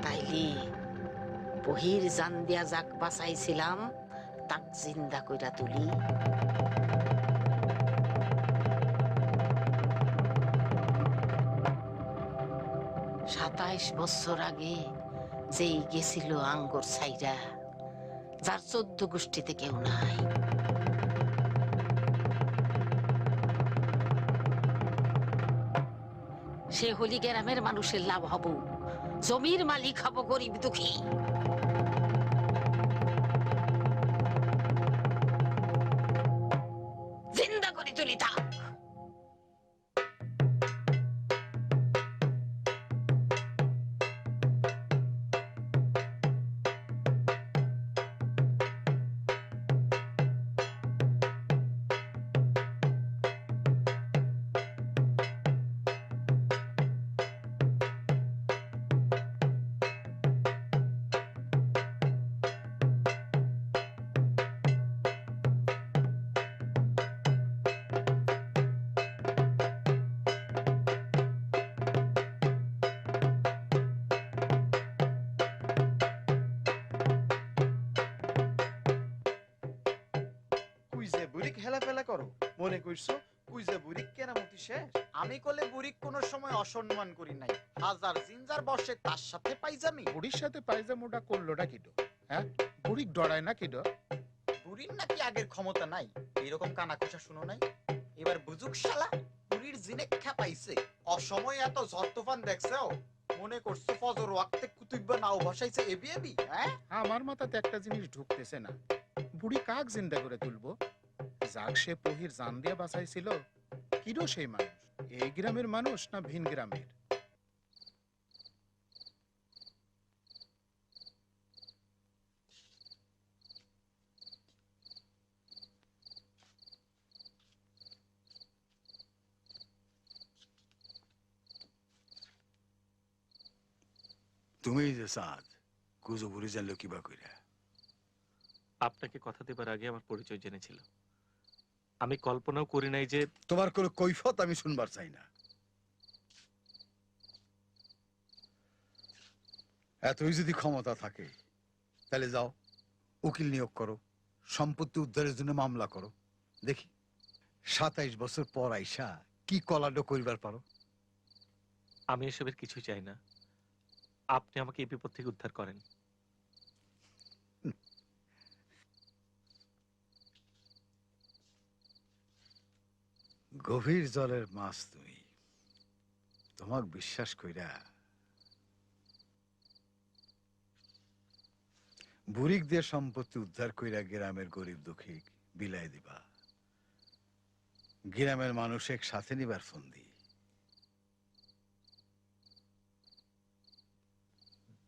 তাইলে বহির জান দিয়া যাক বাঁচাইছিলাম তাক জিন্দা কইরা তুলি। 27 বছর আগে যেই গেছিল আঙ্গুর ছাইরা, যার 14 গোষ্ঠীতে কেউ নাই। সে হলি গ্রামের মানুষের লাভ হব, জমির মালিক হব গরিব দুঃখী। জিন্দা করে তুলি থাক। কুইজে বুড়িক হেলাফেলা করো, মনে করছো কুইজে বুড়িক কেরামতি শেষ? আমি কলে বুড়িক কোনো সময় অসম্মান করি নাই। হাজার জিঞ্জার বসে তার সাথে পাইজামি। বুড়ির সাথে পায়জামোটা করলোটা কিডো? হ্যাঁ, বুড়িক ডরায় না কিডো? বুড়ির নাকি আগের ক্ষমতা নাই, এরকম কানাকুশা শুনো নাই? এবার বুঝুক শালা, বুড়ির জিনে খেপাইছে। অসময়ে এত ঝড় তুফান দেখছো, মনে করছো ফজর ওয়াক্তে কুতুব্বা নাও বসাইছে এবি এবি? হ্যাঁ, আমার মাথাতে একটা জিনিস ঢুকতেছে না। বুড়ি কাক জিন্দা করে তুলবো? যাক সে পহির জান দিয়ে বাঁচাইছিল, কিরো সেই মানুষ? এই গ্রামের মানুষ না ভিন গ্রামের? তুমি যে সাদ কুজো বুড়ি জানলো কিবা কইরা? আপনাকে কথা দেবার আগে আমার পরিচয় জেনেছিল। আমি কল্পনাও করি নাই যে তোমার কোনো কৈফত আমি শুনবার চাই না। এতই যদি ক্ষমতা থাকে তাহলে যাও উকিল নিয়োগ করো, সম্পত্তি উদ্ধারের জন্য মামলা করো, দেখি 27 বছর পর আইসা কি কলাডো করিবার পারো। আমি এসবের কিছু চাই না, আপনি আমাকে এই বিপদ থেকে উদ্ধার করেন। গভীর জলের মাছ তুমি, তোমাক বিশ্বাস কইরা বুড়িক দিয়ে সম্পত্তি উদ্ধার কইরা গ্রামের গরিব দুঃখী বিলাই দিবা, গ্রামের মানুষ এক সাথে নিবার ফন্দি।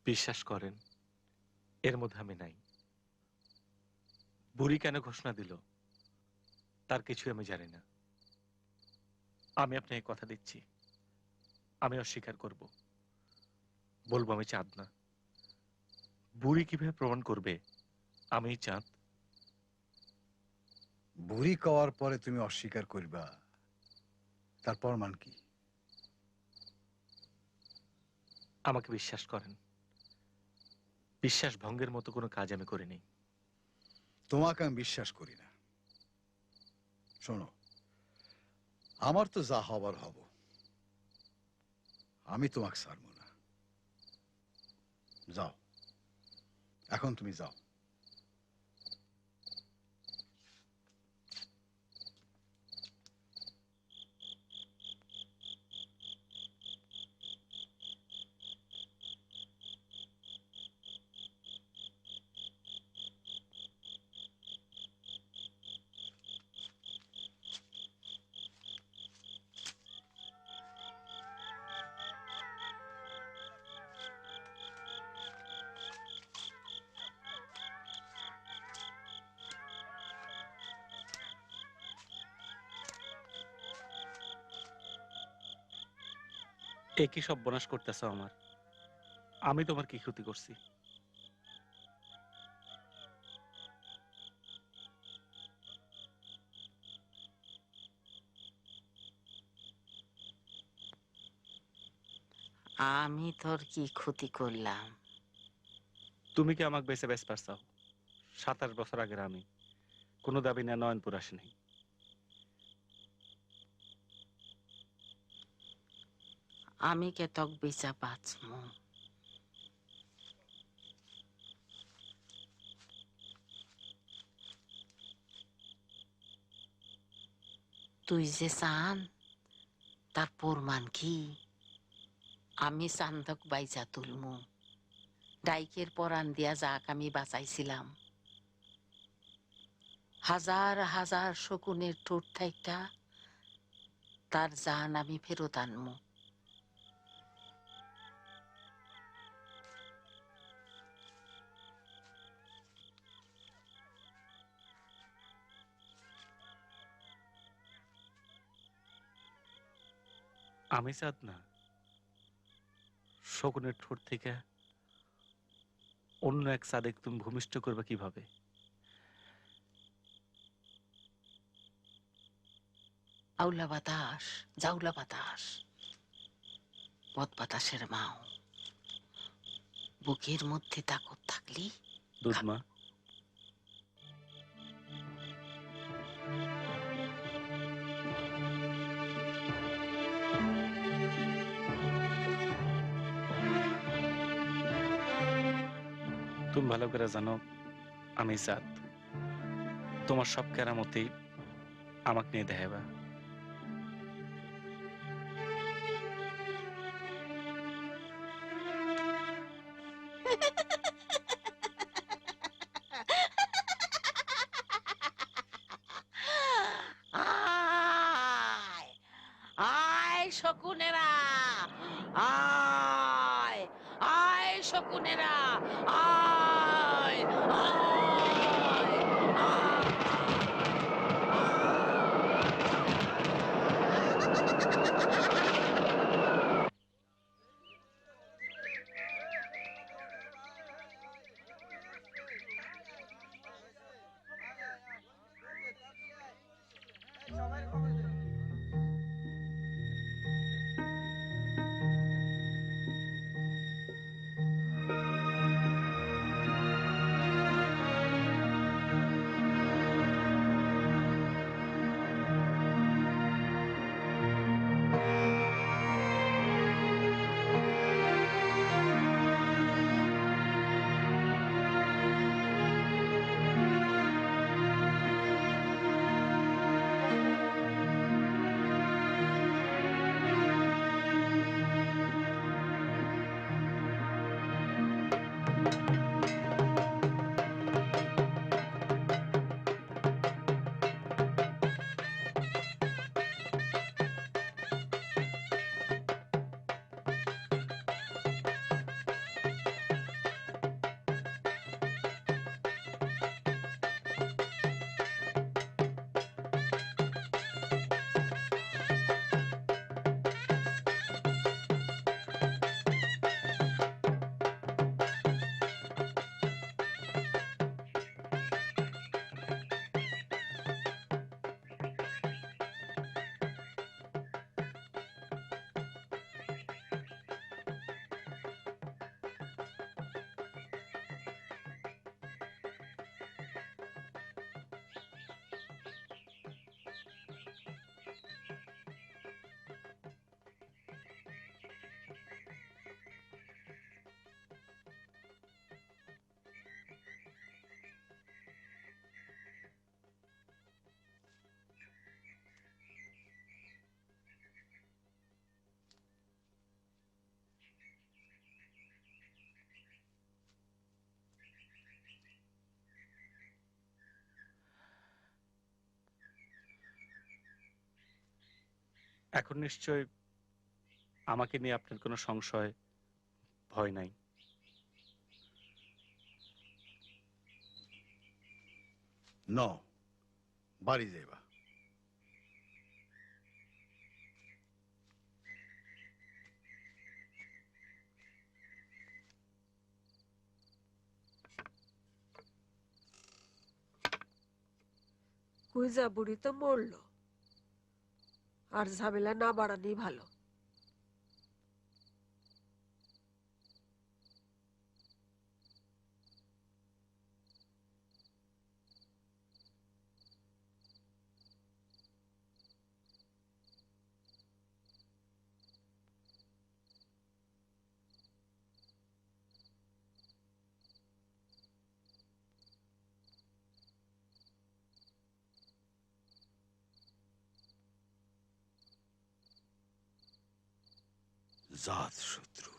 বিশ্বাস করেন এর মধ্যে আমি নাই। বুড়ি কেন ঘোষণা দিল তার কিছু আমি জানি না। আমি আপনাকে কথা দিচ্ছি, আমি অস্বীকার করব, বলবো আমি চাঁদ না। বুড়ি কিভাবে প্রমাণ করবে আমি চাঁদ? বুড়ি কওয়ার পরে তুমি অস্বীকার করবা, তার প্রমাণ কি? আমাকে বিশ্বাস করেন, বিশ্বাস ভঙ্গের মতো কোনো কাজ আমি করিনি। তোমাকে আমি বিশ্বাস করি না। শোনো, আমার তো যা হবার হব, আমি তোমাকে ছাড়ব না। যাও, এখন তুমি যাও। একই সব বনাশ করতেছ আমার। আমি তোমার কি ক্ষতি করছি? আমি তোর কি ক্ষতি করলাম? তুমি কি আমাকে বেঁচে বেশ পারছাও? 27 বছর আগের আমি, কোনো দাবি না নয়নপুর আসে নাই। আমি কে তক বেচা বাঁচমু? তুই যে চান তার প্রমাণ কি? আমি চান্দক বাইজা তুলমু। ডাইকের পরাণ দিয়া যাক আমি বাঁচাইছিলাম, হাজার হাজার শকুনের ঠোঁট থাইকা তার জান আমি ফেরত আনমু। আমি চাঁদ না, শকুনের ঠোঁট থেকে অন্য এক চাঁদে তুমি ভূমিষ্ঠ করবে কিভাবে? আউলা বাতাস, জাউলা বাতাস, পথ বাতাসের মাও, বুকের মধ্যে তাকত থাকলি দুধমা, তুমি ভালো করে জানো আমি চাঁদ। তোমার সব কেরামতি আমাকে নিয়ে দেখাবা। আয় আয় শকুনেরা, আয় আয় শকুনেরা, আয় এখন নিশ্চয় আমাকে নিয়ে আপনার কোনো সংশয়, ভয় নাই। ন বাড়ি যাইবা। কুইজা বুড়ি তো মরলো, আর ঝামেলা না বাড়ানি ভালো। জাত শত্রু।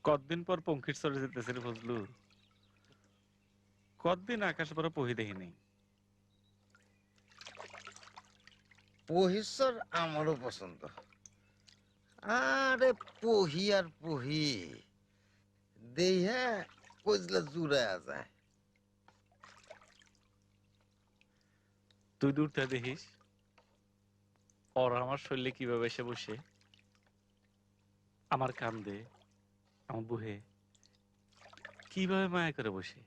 কতদিন পর পঙ্খির চরে যেতেছে রে ফজলু? কতদিন আকাশ পরে পহি দেখি নেই। পহিসর আমারও পছন্দ। আরে পহি আর পহি দেহে কইজলা জুড়ায়া যায়। তুই দূর থেকে দেখিস ওর আমার শরীরে কিভাবে এসে বসে, আমার কান্দে, আমার বুহে কিভাবে মায়া করে বসে,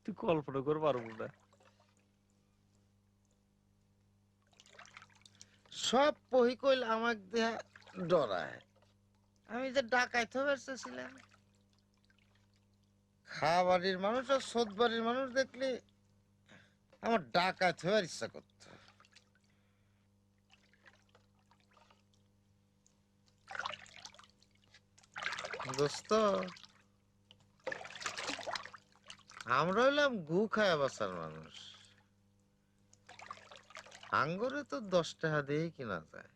তুই কল্পনা করে পারবো না। সব পহি কইল আমাক দেহা ডরায়। আমি যে ডাকাইতে বেরতেছিলাম, খাওয়া বাড়ির মানুষ আর সোদ বাড়ির মানুষ দেখলে আমার ডাকাইতে হওয়ার ইচ্ছা করত। দোস্ত, আমরা হইলাম গু খায়া বাসার মানুষ। আঙ্গুরে তো 10 টাকা দিয়েই কিনা যায়।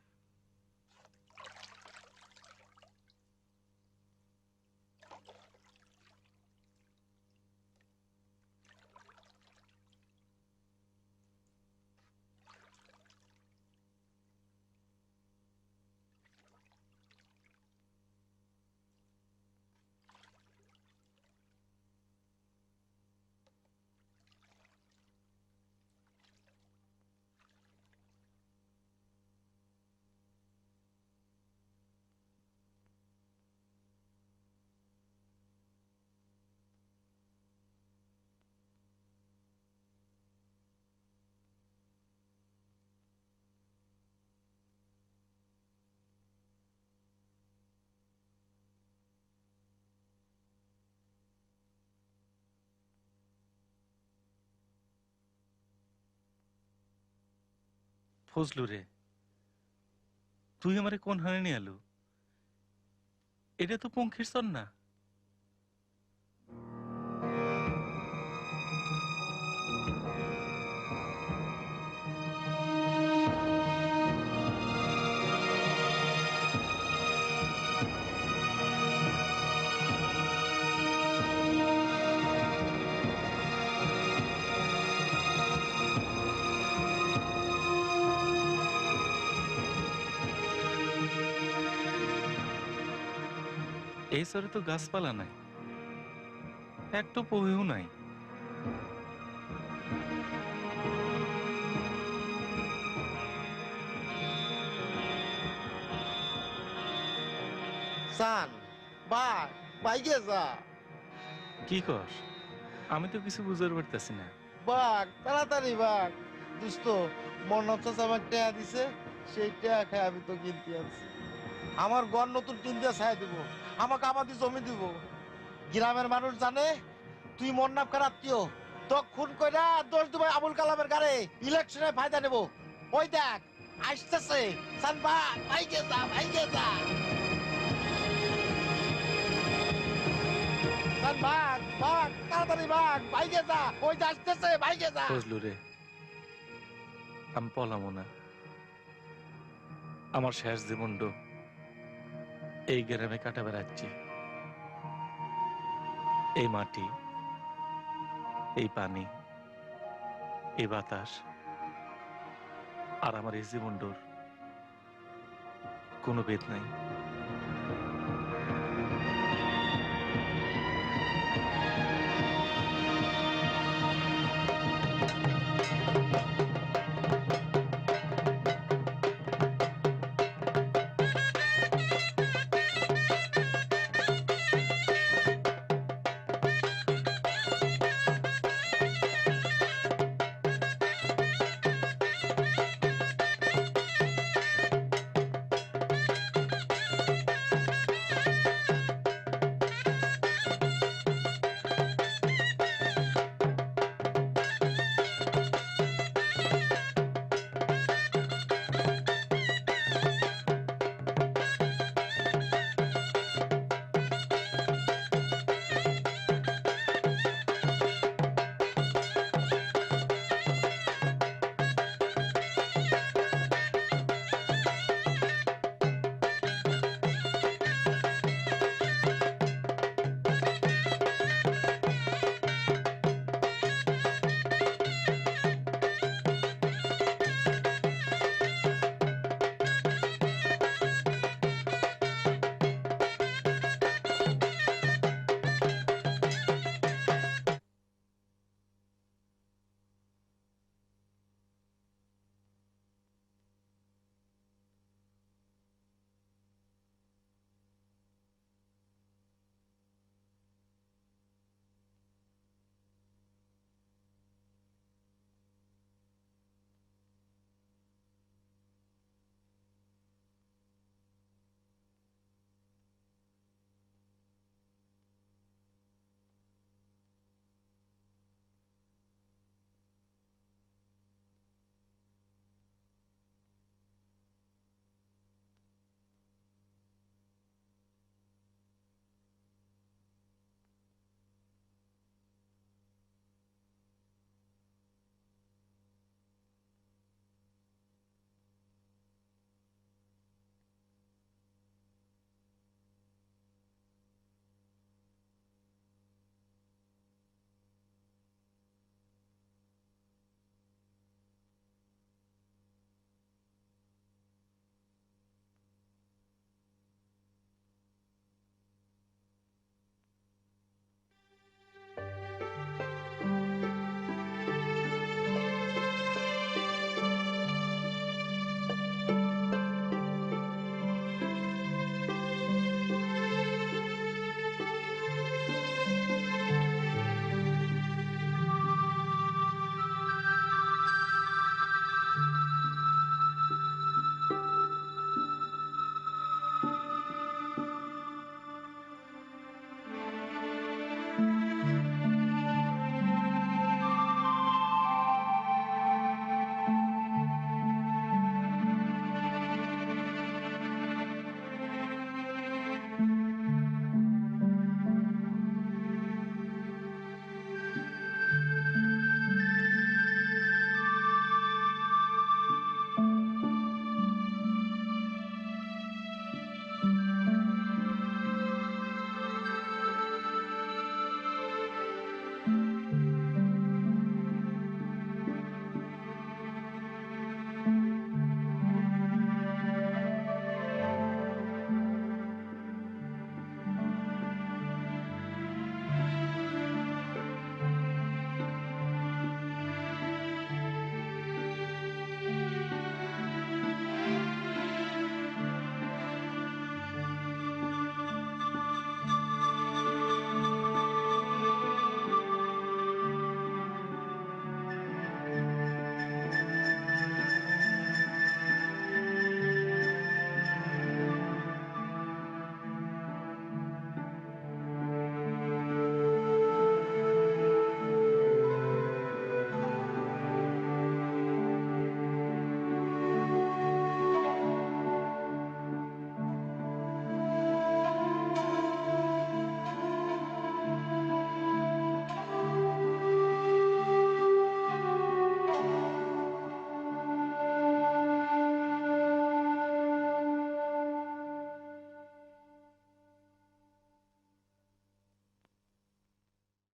ফজলু রে, তুই আমারে কোন হানে নিয়ে এলো? এটা তো পঙ্খির সন না। এই সরে তো গাছপালা নাই, একটু পহিও নাই। সান বাঘ বাইকে যা। কি কর? আমি তো কিছু বুঝতে পারতেছি না। বাঘ তাড়াতাড়ি বাঘ। দোস্ত মন্নত চাচা আমার টেয়া দিছে, সেই টেয়া খাই আমি তো কিনতে আনছি। আমার ঘর নতুন কিনতে ছাই দিব, আমাকে আমাদের জমি দিব। গ্রামের মানুষ জানে তুই মন্নাফকার আত্মীয়, তো খুন কইরা দোষ দিব আবুল কালামের গাড়ে, ইলেকশনে ফায়দা নেব। ওই দেখ আসতেছে। সান বাঘ বাইকে যা, বাইকে যা। সান বাঘ বাঘ তাড়াতাড়ি বাঘ বাইকে যা, ওই যে আসতেছে, বাইকে যা। ফজলু রে, আমি পলামো না। আমার শেষ জীবনটা এই গ্রামে কাটা বেড়াচ্ছি। এই মাটি, এই পানি, এই বাতাস আর আমার এই জীবনটার কোনো ভেদ নাই।